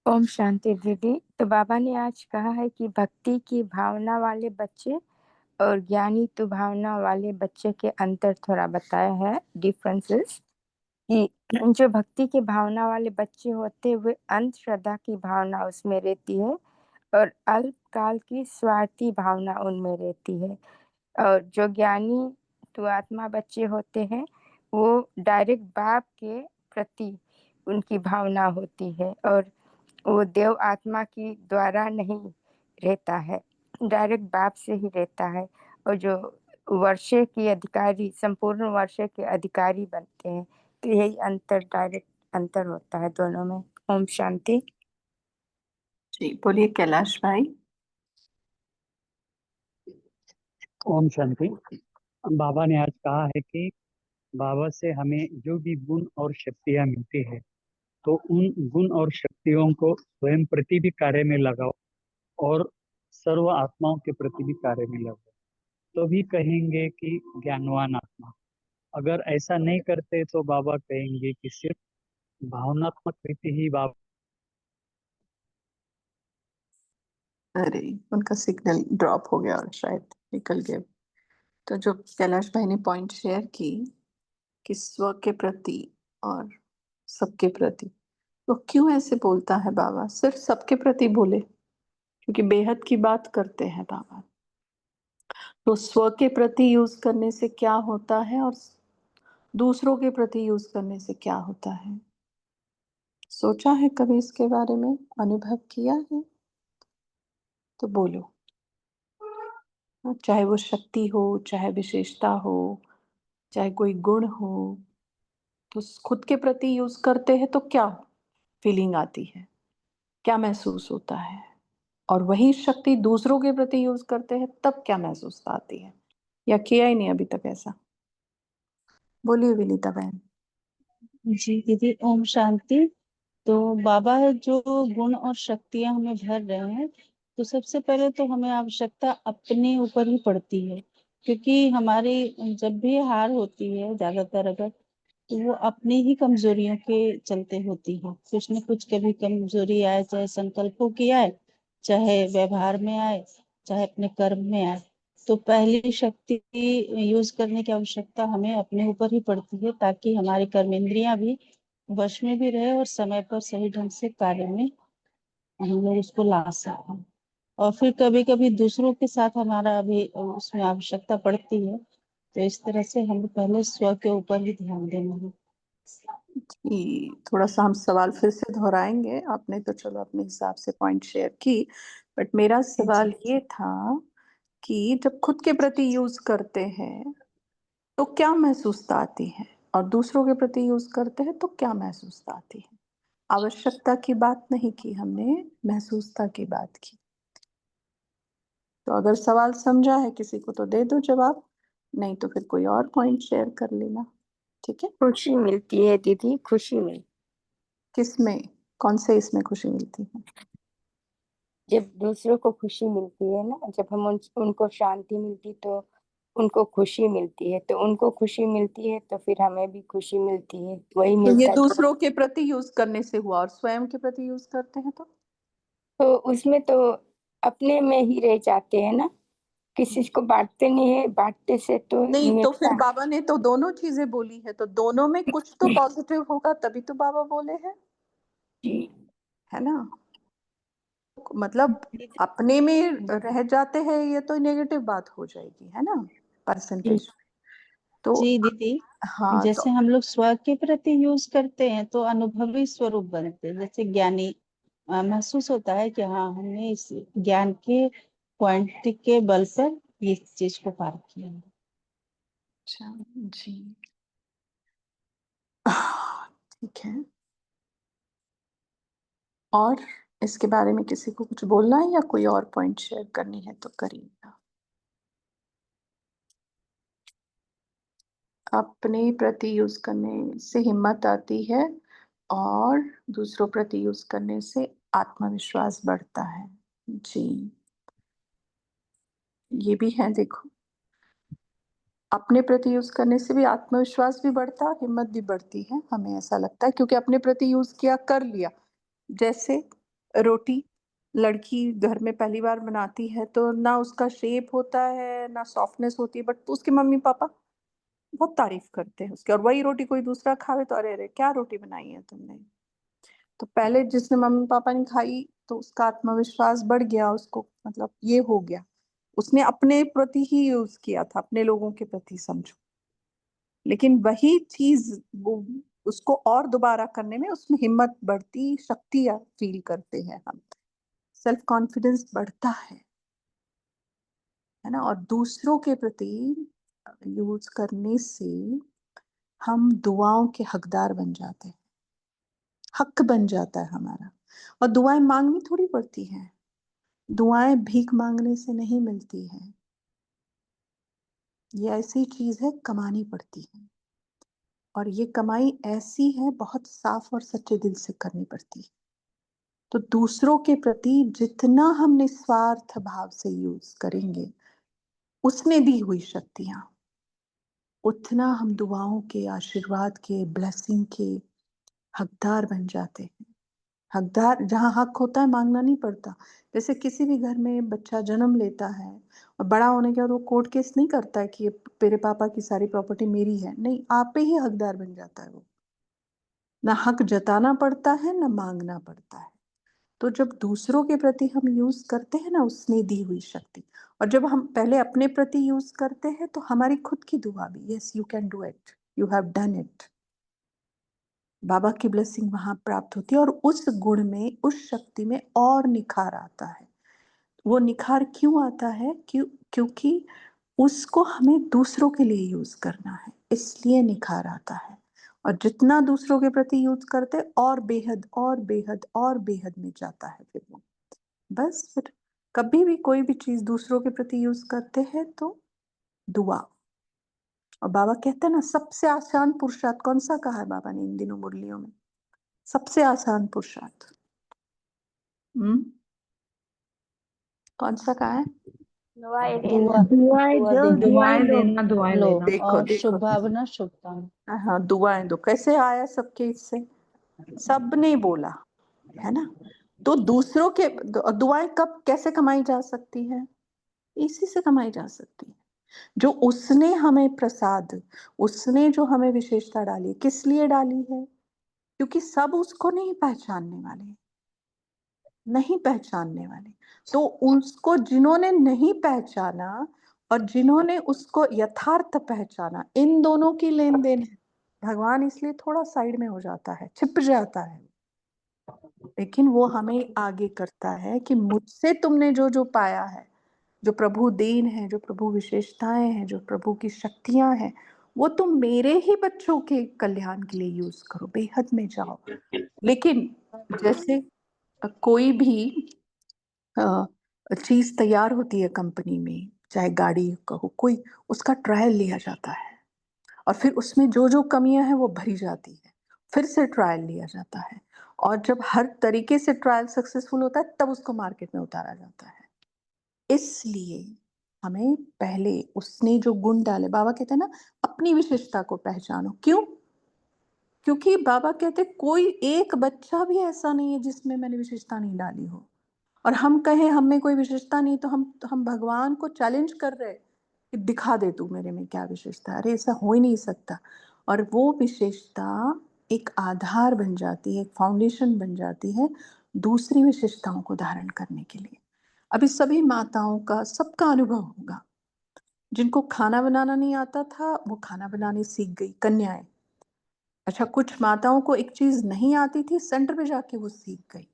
ओम शांति दीदी। तो बाबा ने आज कहा है कि भक्ति की भावना वाले बच्चे और ज्ञानी तो भावना वाले बच्चे के अंतर थोड़ा बताया है, डिफरेंसेस, कि जो भक्ति की भावना वाले बच्चे होते हैं वे अंध श्रद्धा की भावना उसमें रहती है और अल्पकाल की स्वार्थी भावना उनमें रहती है। और जो ज्ञानी तो आत्मा बच्चे होते हैं वो डायरेक्ट बाप के प्रति उनकी भावना होती है और वो देव आत्मा की द्वारा नहीं रहता है, डायरेक्ट बाप से ही रहता है। और जो वर्षे के अधिकारी, संपूर्ण वर्षे के अधिकारी बनते हैं, तो यही अंतर, डायरेक्ट अंतर होता है दोनों में। ओम शांति। जी बोलिए कैलाश भाई। ओम शांति। बाबा ने आज कहा है कि बाबा से हमें जो भी गुण और शक्तियां मिलती है तो उन गुण और शक्तियों को स्वयं प्रति भी कार्य में लगाओ और सर्व आत्माओं के प्रति भी कार्य में लगाओ, तो भी कहेंगे कि ज्ञानवान आत्मा। अगर ऐसा नहीं करते तो बाबा कहेंगे कि सिर्फ भावनात्मक रीति ही बाबा। अरे उनका सिग्नल ड्रॉप हो गया और शायद निकल गए। तो जो कैलाश भाई ने पॉइंट शेयर की कि स्व के प्रति और सबके प्रति, तो क्यों ऐसे बोलता है बाबा? सिर्फ सबके प्रति बोले क्योंकि बेहद की बात करते हैं बाबा। तो स्व के प्रति यूज करने से क्या होता है और दूसरों के प्रति यूज करने से क्या होता है? सोचा है कभी इसके बारे में? अनुभव किया है? तो बोलो। चाहे वो शक्ति हो, चाहे विशेषता हो, चाहे कोई गुण हो, तो खुद के प्रति यूज करते हैं तो क्या फीलिंग आती है, क्या महसूस होता है? और वही शक्ति दूसरों के प्रति यूज करते हैं तब क्या महसूस आती है? या किया ही नहीं अभी तक ऐसा? बोलिए विनीता बहन। जी दीदी, ओम शांति। तो बाबा जो गुण और शक्तियां हमें भर रहे हैं, तो सबसे पहले तो हमें आवश्यकता अपने ऊपर ही पड़ती है, क्योंकि हमारी जब भी हार होती है ज्यादातर अगर, तो वो अपनी ही कमजोरियों के चलते होती है। कुछ न कुछ कभी कमजोरी आए, चाहे संकल्पों की आए, चाहे व्यवहार में आए, चाहे अपने कर्म में आए। तो पहली शक्ति यूज करने की आवश्यकता हमें अपने ऊपर ही पड़ती है, ताकि हमारी कर्मेंद्रियां भी वश में भी रहे और समय पर सही ढंग से कार्य में हम लोग उसको ला सकें। और फिर कभी कभी दूसरों के साथ हमारा भी उसमें आवश्यकता पड़ती है, तो इस तरह से हमें पहले स्व के ऊपर ही ध्यान देना है। जी, थोड़ा सा हम सवाल फिर से दोहराएंगे। आपने तो चलो अपने हिसाब से पॉइंट शेयर की, बट मेरा सवाल ये था कि जब खुद के प्रति यूज करते हैं तो क्या महसूसता आती है और दूसरों के प्रति यूज करते हैं तो क्या महसूसता आती है? आवश्यकता की बात नहीं की हमने, महसूसता की बात की। तो अगर सवाल समझा है किसी को तो दे दो जवाब, नहीं तो फिर कोई और पॉइंट शेयर कर लेना। ठीक है। खुशी मिलती है दीदी, खुशी मिलती। किसमें, कौन से इसमें खुशी मिलती है? जब दूसरों को खुशी मिलती है ना, जब हम उनको शांति मिलती तो उनको खुशी मिलती है, तो उनको खुशी मिलती है तो फिर हमें भी खुशी मिलती है। वही तो मिलता ये है। दूसरों के प्रति यूज करने से हुआ, और स्वयं के प्रति यूज करते हैं तो उसमें तो अपने में ही रह जाते हैं ना, किसी को बांटते नहीं है, बांटते से तो नहीं, तो मिलता फिर है। बाबा ने तो दोनों चीजें बोली है, तो दोनों में कुछ तो पॉजिटिव होगा तभी तो बाबा बोले हैं। है ना। मतलब अपने में रह जाते हैं ये तो नेगेटिव बात हो जाएगी, है ना, परसेंटेज। तो जी दीदी, हाँ, जैसे हम लोग स्व के प्रति यूज करते हैं तो अनुभवी स्वरूप बनते हैं। जैसे ज्ञानी महसूस होता है कि हाँ, हमने इस ज्ञान के क्वांटिटी के बल पर ये चीज को पार किया। अच्छा जी, ठीक है। और इसके बारे में किसी को कुछ बोलना है या कोई और पॉइंट शेयर करनी है तो करिएगा। अपने प्रति यूज करने से हिम्मत आती है और दूसरों प्रति यूज करने से आत्मविश्वास बढ़ता है। जी, ये भी है। देखो, अपने प्रति यूज करने से भी आत्मविश्वास भी बढ़ता है, हिम्मत भी बढ़ती है, हमें ऐसा लगता है, क्योंकि अपने प्रति यूज किया, कर लिया। जैसे रोटी लड़की घर में पहली बार बनाती है तो ना उसका शेप होता है ना सॉफ्टनेस होती है, बट उसके मम्मी पापा बहुत तारीफ करते हैं उसकी, और वही रोटी कोई दूसरा खावे तो अरे अरे क्या रोटी बनाई है तुमने। तो पहले जिसने मम्मी पापा ने खाई तो उसका आत्मविश्वास बढ़ गया, उसको मतलब ये हो गया, उसने अपने प्रति ही यूज किया था, अपने लोगों के प्रति समझो। लेकिन वही चीज वो उसको और दोबारा करने में उसमें हिम्मत बढ़ती, शक्ति फील करते हैं हम, सेल्फ कॉन्फिडेंस बढ़ता है ना। और दूसरों के प्रति यूज करने से हम दुआओं के हकदार बन जाते हैं, हक बन जाता है हमारा। और दुआएं मांगनी थोड़ी पड़ती हैं, दुआएं भीख मांगने से नहीं मिलती हैं, ये ऐसी चीज है कमानी पड़ती है। और ये कमाई ऐसी है बहुत साफ और सच्चे दिल से करनी पड़ती है। तो दूसरों के प्रति जितना हम निस्वार्थ भाव से यूज करेंगे उसमें दी हुई शक्तियां, उतना हम दुआओं के, आशीर्वाद के, ब्लेसिंग के हकदार बन जाते हैं। हकदार, जहाँ हक होता है मांगना नहीं पड़ता। जैसे किसी भी घर में बच्चा जन्म लेता है और बड़ा होने के बाद वो कोर्ट केस नहीं करता है कि ये तेरे पापा की सारी प्रॉपर्टी मेरी है, नहीं, आप पे ही हकदार बन जाता है वो। ना हक जताना पड़ता है ना मांगना पड़ता है। तो जब दूसरों के प्रति हम यूज करते हैं ना उसने दी हुई शक्ति, और जब हम पहले अपने प्रति यूज करते हैं तो हमारी खुद की दुआ भी, yes you can do it, you have done it, बाबा की ब्लेसिंग वहां प्राप्त होती है। और उस गुण में, उस शक्ति में और निखार आता है। वो निखार क्यों आता है? क्योंकि उसको हमें दूसरों के लिए यूज करना है, इसलिए निखार आता है। और जितना दूसरों के प्रति यूज करते और बेहद और बेहद और बेहद में जाता है फिर वो। बस फिर कभी भी कोई भी चीज दूसरों के प्रति यूज करते हैं तो दुआ। और बाबा कहते हैं ना, सबसे आसान पुरुषार्थ कौन सा कहा है बाबा ने इन दिनों मुरलियों में? सबसे आसान पुरुषार्थ कौन सा कहा है? दुआएं देना। दुआएं देना, दुआएं लो लेना। देखो और देखो, शुभ भावना, शुभकामना। हाँ, दुआएं दो, कैसे आया सबके इससे? सबने बोला, है ना। तो दूसरों के दुआएं कब कैसे कमाई जा सकती है? इसी से कमाई जा सकती है। जो उसने हमें प्रसाद, उसने जो हमें विशेषता डाली, किस लिए डाली है? क्योंकि सब उसको नहीं पहचानने वाले, नहीं पहचानने वाले। तो उसको जिन्होंने नहीं पहचाना और जिन्होंने उसको यथार्थ पहचाना, इन दोनों की लेन देन है। भगवान इसलिए थोड़ा साइड में हो जाता है, छिप जाता है, लेकिन वो हमें आगे करता है कि मुझसे तुमने जो जो पाया है, जो प्रभु देन है, जो प्रभु विशेषताएं हैं, जो प्रभु की शक्तियां हैं, वो तुम मेरे ही बच्चों के कल्याण के लिए यूज करो, बेहद में जाओ। लेकिन जैसे कोई भी चीज तैयार होती है कंपनी में, चाहे गाड़ी का हो कोई, उसका ट्रायल लिया जाता है और फिर उसमें जो जो कमियां हैं वो भरी जाती है, फिर से ट्रायल लिया जाता है, और जब हर तरीके से ट्रायल सक्सेसफुल होता है तब उसको मार्केट में उतारा जाता है। इसलिए हमें पहले उसने जो गुण डाले, बाबा कहते हैं ना, अपनी विशेषता को पहचानो। क्यों? क्योंकि बाबा कहते कोई एक बच्चा भी ऐसा नहीं है जिसमें मैंने विशेषता नहीं डाली हो। और हम कहें हम में कोई विशेषता नहीं तो हम भगवान को चैलेंज कर रहे कि दिखा दे तू मेरे में क्या विशेषता है। अरे ऐसा हो ही नहीं सकता। और वो विशेषता एक आधार बन जाती है, एक फाउंडेशन बन जाती है दूसरी विशेषताओं को धारण करने के लिए। अभी सभी माताओं का सबका अनुभव होगा, जिनको खाना बनाना नहीं आता था वो खाना बनाने सीख गई, कन्याएं। अच्छा, कुछ माताओं को एक चीज नहीं आती थी, सेंटर पे जाके वो सीख गई।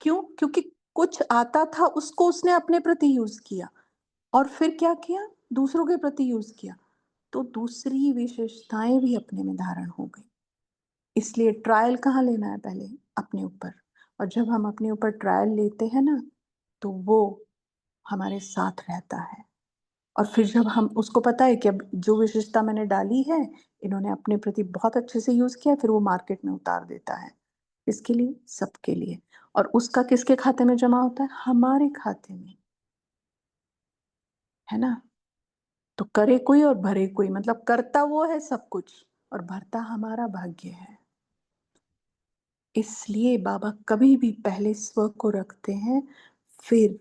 क्यों? क्योंकि कुछ आता था, उसको उसने अपने प्रति यूज किया और फिर क्या किया, दूसरों के प्रति यूज किया, तो दूसरी विशेषताएं भी अपने में धारण हो गई। इसलिए ट्रायल कहाँ लेना है? पहले अपने ऊपर। और जब हम अपने ऊपर ट्रायल लेते हैं ना, तो वो हमारे साथ रहता है। और फिर जब हम उसको पता है कि अब जो विशेषता मैंने डाली है, इन्होंने अपने प्रति बहुत अच्छे से यूज किया, फिर वो मार्केट में उतार देता है। इसके लिए, सबके लिए। और उसका किसके खाते में जमा होता है? हमारे खाते में, है ना? तो करे कोई और भरे कोई, मतलब करता वो है सब कुछ और भरता हमारा भाग्य है। इसलिए बाबा कभी भी पहले स्व को रखते हैं, फिर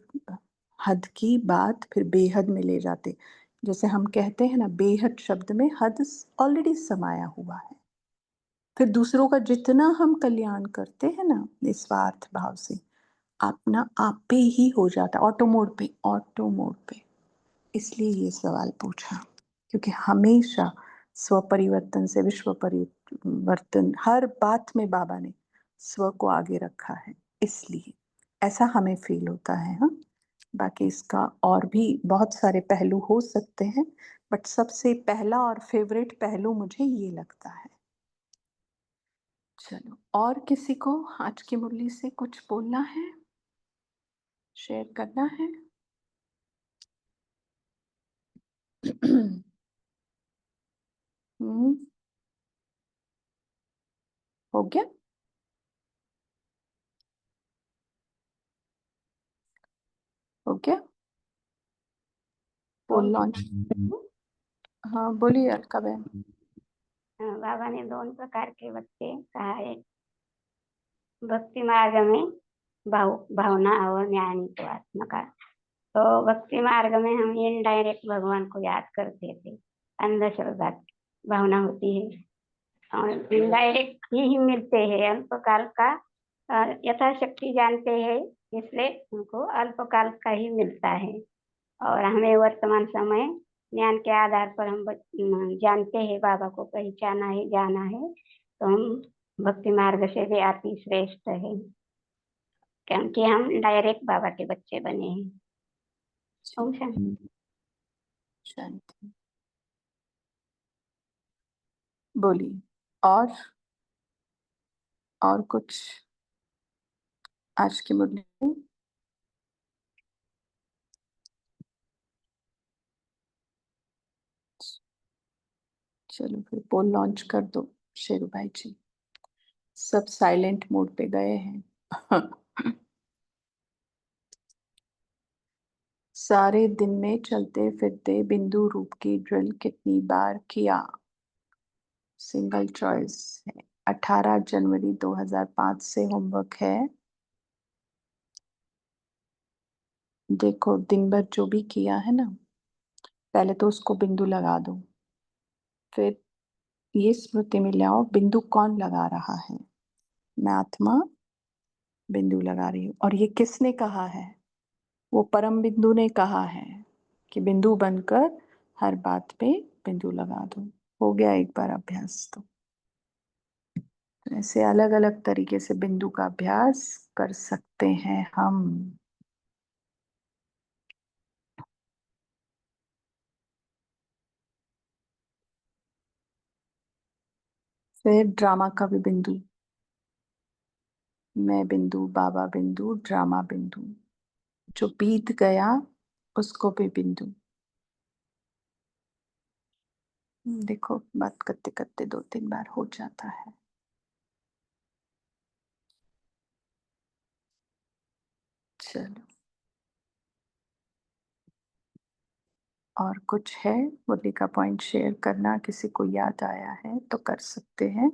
हद की बात फिर बेहद में ले जाते। जैसे हम कहते हैं ना, बेहद शब्द में हद ऑलरेडी समाया हुआ है। फिर दूसरों का जितना हम कल्याण करते हैं ना निस्वार्थ भाव से, अपना आप पे ही हो जाता, ऑटो मोड पे, ऑटो मोड पे। इसलिए ये सवाल पूछा, क्योंकि हमेशा स्व परिवर्तन से विश्व परिवर्तन, हर बात में बाबा ने स्व को आगे रखा है, इसलिए ऐसा हमें फील होता है। हाँ, बाकी इसका और भी बहुत सारे पहलू हो सकते हैं, बट सबसे पहला और फेवरेट पहलू मुझे ये लगता है। चलो, और किसी को आज की मुरली से कुछ बोलना है, शेयर करना है? हो गया? हो गया? बोल लॉन्च। हाँ बोलिए अलका बहन। बाबा ने दोनों प्रकार के बच्चे कहा है, भक्ति मार्ग में भावना और ज्ञानी तो आत्मा का। तो भक्ति मार्ग में हम इनडायरेक्ट भगवान को याद करते थे, अंधश्रद्धा भावना होती है, और इनडायरेक्ट ही मिलते हैं। अल्पकाल का यथाशक्ति जानते हैं, इसलिए उनको अल्पकाल का ही मिलता है। और हमें वर्तमान समय ज्ञान के आधार पर हम जानते हैं बाबा को पहचाना है, जाना है, तो हम भक्ति मार्ग से भी अति श्रेष्ठ है, क्योंकि हम डायरेक्ट बाबा के बच्चे बने हैं। ओम शांति। शांति। बोलिए और कुछ आज की मुरली में? चलो फिर पोल लॉन्च कर दो शेरू भाई जी। सब साइलेंट मोड पे गए हैं। सारे दिन में चलते फिरते बिंदु रूप की ड्रिल कितनी बार किया? सिंगल चॉइस है। 18 जनवरी 2005 से होमवर्क है। देखो, दिन भर जो भी किया है ना, पहले तो उसको बिंदु लगा दो, फिर ये स्मृति में लाओ बिंदु कौन लगा रहा है। मैं आत्मा बिंदु लगा रही हूँ। और ये किसने कहा है? वो परम बिंदु ने कहा है कि बिंदु बनकर हर बात पे बिंदु लगा दो। हो गया एक बार अभ्यास तो ऐसे अलग अलग तरीके से बिंदु का अभ्यास कर सकते हैं हम। फिर ड्रामा का भी बिंदु, मैं बिंदु, बाबा बिंदु, ड्रामा बिंदु, जो बीत गया उसको भी बिंदु। देखो, बात करते करते 2-3 बार हो जाता है। चलो, और कुछ है मुरली का पॉइंट शेयर करना? किसी को याद आया है तो कर सकते हैं,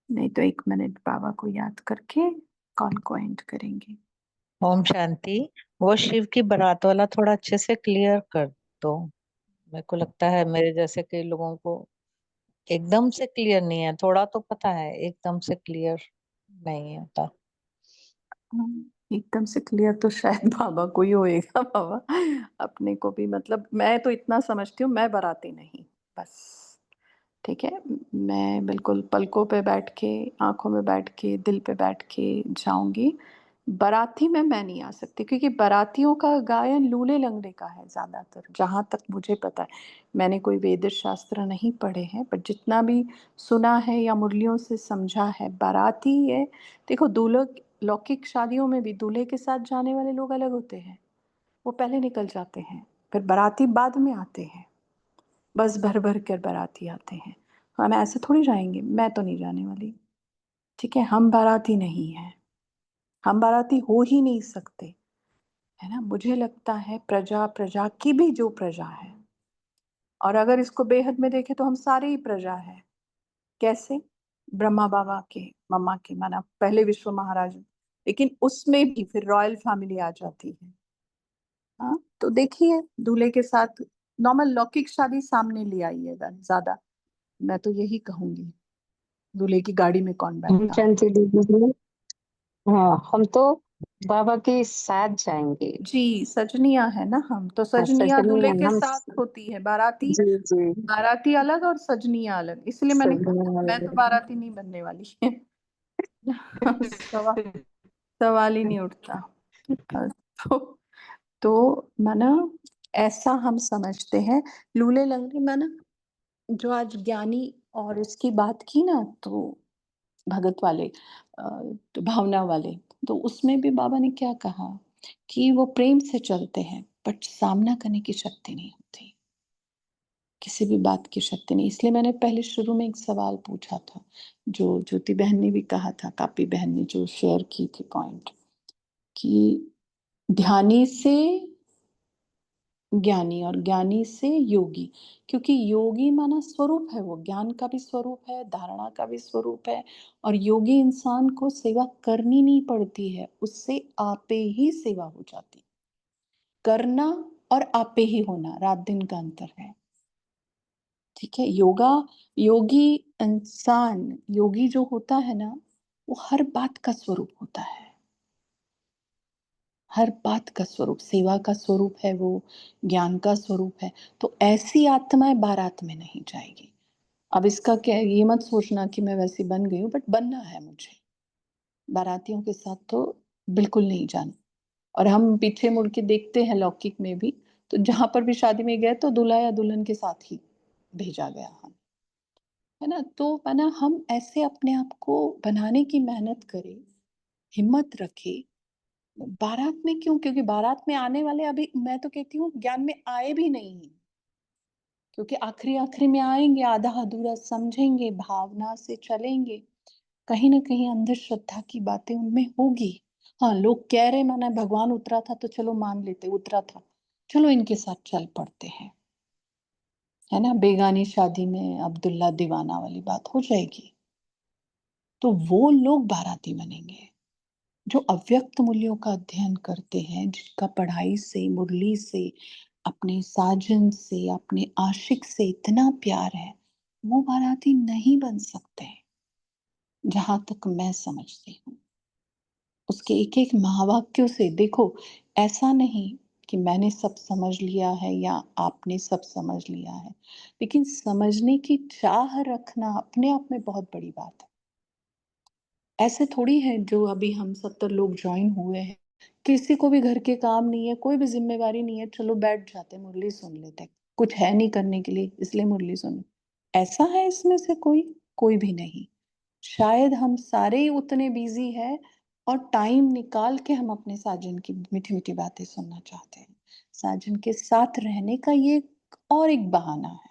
नहीं तो 1 मिनट बाबा को याद करके कॉल को एंड करेंगे। ओम शांति। वो शिव की बारात वाला थोड़ा अच्छे से क्लियर कर दो। मेरे को लगता है मेरे जैसे कई लोगों को एकदम से क्लियर नहीं है, थोड़ा तो पता है, एकदम से क्लियर नहीं होता। एकदम से क्लियर तो शायद बाबा को ही होएगा बाबा। अपने को भी मतलब मैं तो इतना समझती हूँ, मैं बाराती नहीं, बस ठीक है। मैं बिल्कुल पलकों पे बैठ के, आंखों में बैठ के, दिल पे बैठ के जाऊंगी। बाराती में मैं नहीं आ सकती क्योंकि बारातियों का गायन लूले लंगड़े का है ज़्यादातर, जहाँ तक मुझे पता है। मैंने कोई वेद शास्त्र नहीं पढ़े हैं, पर जितना भी सुना है या मुरलियों से समझा है, बाराती है। देखो दूल्हा, लौकिक शादियों में भी दूल्हे के साथ जाने वाले लोग अलग होते हैं, वो पहले निकल जाते हैं, फिर बाराती बाद में आते हैं। बस भर भर कर बाराती आते हैं। हम ऐसे थोड़ी जाएंगे, मैं तो नहीं जाने वाली। ठीक है, हम बाराती नहीं हैं, हम बाराती हो ही नहीं सकते, है ना। मुझे लगता है प्रजा, प्रजा की भी जो प्रजा है, और अगर इसको बेहद में देखें तो हम सारे ही प्रजा है। कैसे? ब्रह्मा बाबा के, मम्मा के, माना पहले विश्व महाराज, लेकिन उसमें भी फिर रॉयल फैमिली आ जाती है। हाँ, तो देखिए दूल्हे के साथ नॉर्मल लौकिक शादी सामने ले आइएगा ज्यादा, मैं तो यही कहूंगी। दूल्हे की गाड़ी में कौन बैठता है? शांति दीदी, हाँ हम तो बाबा के साथ जाएंगे। जी, सजनिया है ना हम तो। हाँ सजनिया सजनी दूल्हे के हम। साथ होती है, बाराती, जी जी। बाराती अलग और सजनिया अलग, इसलिए मैंने कहा सजनी मैं तो बाराती नहीं बनने वाली। सवाल ही नहीं उठता। तो माना ऐसा हम समझते हैं लूले लंगड़े, माना जो आज ज्ञानी और इसकी बात की ना, तो भगत वाले, तो भावना वाले, तो उसमें भी बाबा ने क्या कहा कि वो प्रेम से चलते हैं, बट सामना करने की शक्ति नहीं होती, किसी भी बात की शक्ति नहीं। इसलिए मैंने पहले शुरू में एक सवाल पूछा था, जो ज्योति बहन ने भी कहा था, कापी बहन ने जो शेयर की थी पॉइंट, कि ध्यानी से ज्ञानी और ज्ञानी से योगी, क्योंकि योगी माना स्वरूप है, वो ज्ञान का भी स्वरूप है, धारणा का भी स्वरूप है। और योगी इंसान को सेवा करनी नहीं पड़ती है, उससे आपे ही सेवा हो जाती। करना और आपे ही होना, रात दिन का अंतर है। ठीक है, योगा, योगी इंसान, योगी जो होता है ना, वो हर बात का स्वरूप होता है, हर बात का स्वरूप, सेवा का स्वरूप है, वो ज्ञान का स्वरूप है। तो ऐसी आत्माएं बारात में नहीं जाएगी। अब इसका क्या, ये मत सोचना कि मैं वैसी बन गई हूँ, बट बनना है मुझे। बारातियों के साथ तो बिल्कुल नहीं जाना। और हम पीछे मुड़ के देखते हैं लौकिक में भी, तो जहां पर भी शादी में गए तो दूल्हा या दुल्हन के साथ ही भेजा गया हम, है ना। तो है ना, हम ऐसे अपने आप को बनाने की मेहनत करें, हिम्मत रखें। बारात में क्यों? क्योंकि बारात में आने वाले अभी मैं तो कहती हूँ ज्ञान में आए भी नहीं हैं, क्योंकि आखिरी आखिरी में आएंगे, आधा अधूरा समझेंगे, भावना से चलेंगे, कहीं ना कहीं अंधश्रद्धा श्रद्धा की बातें उनमें होगी। हाँ, लोग कह रहे माना भगवान उतरा था तो चलो मान लेते, उतरा था, चलो इनके साथ चल पड़ते हैं, है ना। बेगानी शादी में अब्दुल्ला दीवाना वाली बात हो जाएगी, तो वो लोग बाराती बनेंगे जो अव्यक्त मूल्यों का अध्ययन करते हैं, जिनका पढ़ाई से, मुरली से, अपने साजन से, अपने आशिक से इतना प्यार है, वो बाराती नहीं बन सकते, जहां तक मैं समझती हूँ। उसके एक एक महावाक्यों से देखो, ऐसा नहीं कि मैंने सब समझ लिया है या आपने सब समझ लिया है, लेकिन समझने की चाह रखना अपने आप में बहुत बड़ी बात है। ऐसे थोड़ी है जो अभी हम 70 लोग ज्वाइन हुए हैं, किसी को भी घर के काम नहीं है, कोई भी जिम्मेवारी नहीं है, चलो बैठ जाते मुरली सुन लेते, कुछ है नहीं करने के लिए इसलिए मुरली सुन। ऐसा है इसमें से कोई भी नहीं। शायद हम सारे ही उतने बिजी हैं और टाइम निकाल के हम अपने साजन की मीठी मीठी बातें सुनना चाहते हैं। साजन के साथ रहने का ये और एक बहाना है,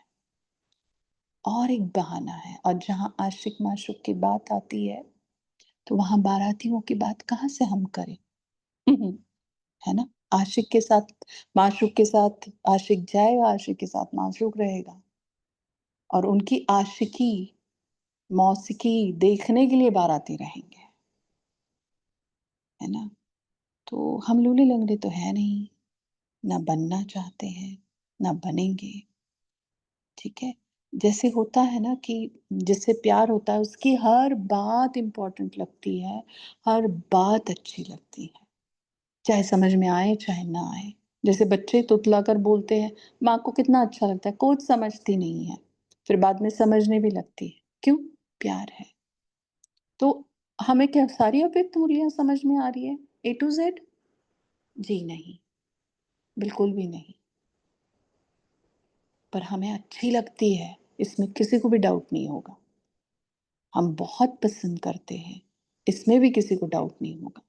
और एक बहाना है। और जहाँ आशिक माशुक की बात आती है, तो वहां बारातियों की बात कहाँ से हम करें? है ना। आशिक के साथ, माशूक के साथ आशिक जाएगा, आशिक के साथ माशूक रहेगा, और उनकी आशिकी मौसिकी देखने के लिए बाराती रहेंगे, है ना। तो हम लूले लंगड़े तो है नहीं, ना बनना चाहते हैं, ना बनेंगे। ठीक है, जैसे होता है ना कि जिससे प्यार होता है उसकी हर बात इम्पोर्टेंट लगती है, हर बात अच्छी लगती है, चाहे समझ में आए चाहे ना आए। जैसे बच्चे तुतलाकर बोलते हैं, माँ को कितना अच्छा लगता है, कुछ समझती नहीं है, फिर बाद में समझने भी लगती है। क्यों? प्यार है। तो हमें क्या सारी अव्यक्त मूर्तियाँ समझ में आ रही है A to Z? जी नहीं, बिल्कुल भी नहीं। पर हमें अच्छी लगती है, इसमें किसी को भी डाउट नहीं होगा। हम बहुत पसंद करते हैं, इसमें भी किसी को डाउट नहीं होगा।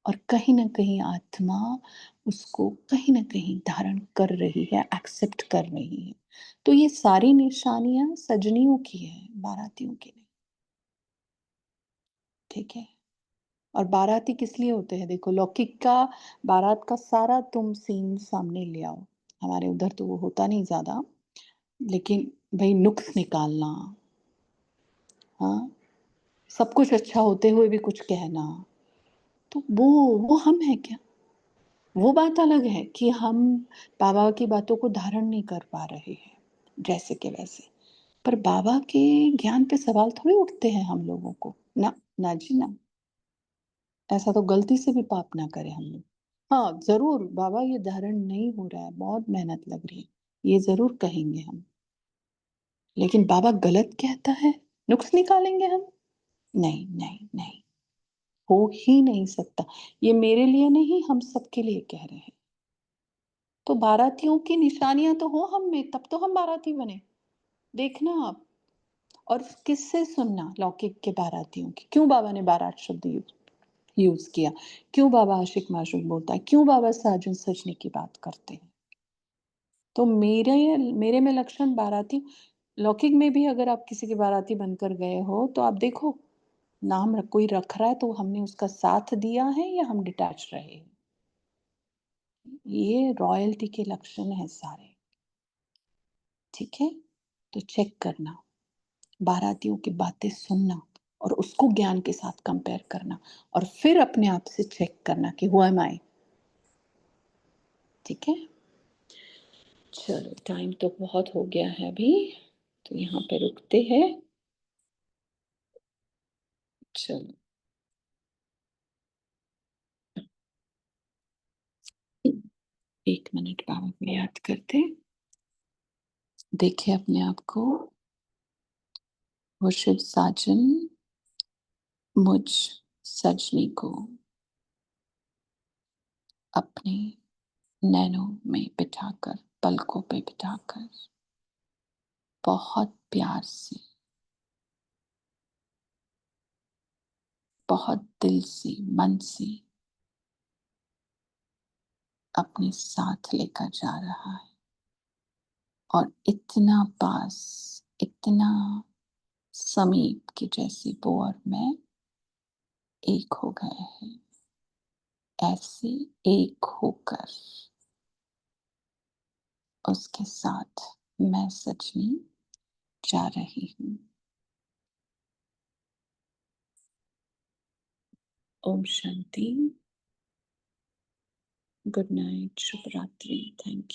और कहीं न कहीं आत्मा उसको कहीं न कहीं धारण कर रही है, एक्सेप्ट कर रही है। तो ये सारी निशानियाँ सजनियों की हैं, बारातियों की नहीं। ठीक है? और बाराती किस लिए होते हैं? देखो लौकिक का बारात का सारा तुम सीन सामने ले आओ। हमारे उधर तो वो होता नहीं ज़्यादा, लेकिन भई नुक्स निकालना, हाँ? सब कुछ अच्छा होते हुए भी कुछ कहना, तो वो हम हैं क्या? वो बात अलग है कि हम बाबा की बातों को धारण नहीं कर पा रहे हैं, जैसे के वैसे। पर बाबा के ज्ञान पे सवाल थोड़ी उठते हैं हम लोगों को। ना, ना जी ना। ऐसा तो गलती से भी पाप ना करें हम लोग। हाँ, ज़रूर बाबा ये धारण नहीं हो रहा है, बहुत मेहनत लग रही है, ये ज़रूर कहेंगे हम। लेकिन बाबा गलत कहता है, नुक्स निकालेंगे हम? नहीं, नहीं, नहीं, हो ही नहीं सकता। ये मेरे लिए नहीं, हम सबके लिए कह रहे हैं। तो बारातियों की निशानियाँ तो हो हम में, तब तो हम बाराती बने। देखना आप। और किससे सुनना लौकिक के बारातियों की? क्यों बाबा ने बारात शब्द यूज़ किया? क्यों बाबा आशिक माशूक बोलता है? क्यों बाबा साजन सजने की बात करते हैं? तो मेरे में लक्षण बाराती लौकिक में भी अगर आप किसी के बाराती बनकर गए हो, तो आप देखो, नाम कोई रख रहा है तो हमने उसका साथ दिया है या हम डिटैच रहे हैं? ये रॉयल्टी के लक्षण हैं सारे। ठीक है? तो चेक करना, बारातियों की बातें सुनना और उसको ज्ञान के साथ कंपेयर करना और फिर अपने आप से चेक करना कि हु एम आई? ठीक है? चलो टाइम तो बहुत हो गया है अभी, तो यहाँ पे रुकते हैं। चलो। 1 मिनट बाबा को याद करते। देखिए अपने आप को, वो शिव साजन मुझ सजनी को अपने नैनों में बिठाकर, पलकों पे बिठाकर बहुत प्यार से, बहुत दिल से, मन से अपने साथ लेकर जा रहा है और इतना पास, इतना समीप कि जैसे वो और मैं एक हो गए हैं। ऐसे एक होकर उसके साथ मैं सजनी जा रही हूँ। ओम शांति। गुड नाइट, शुभ रात्रि। Thank you.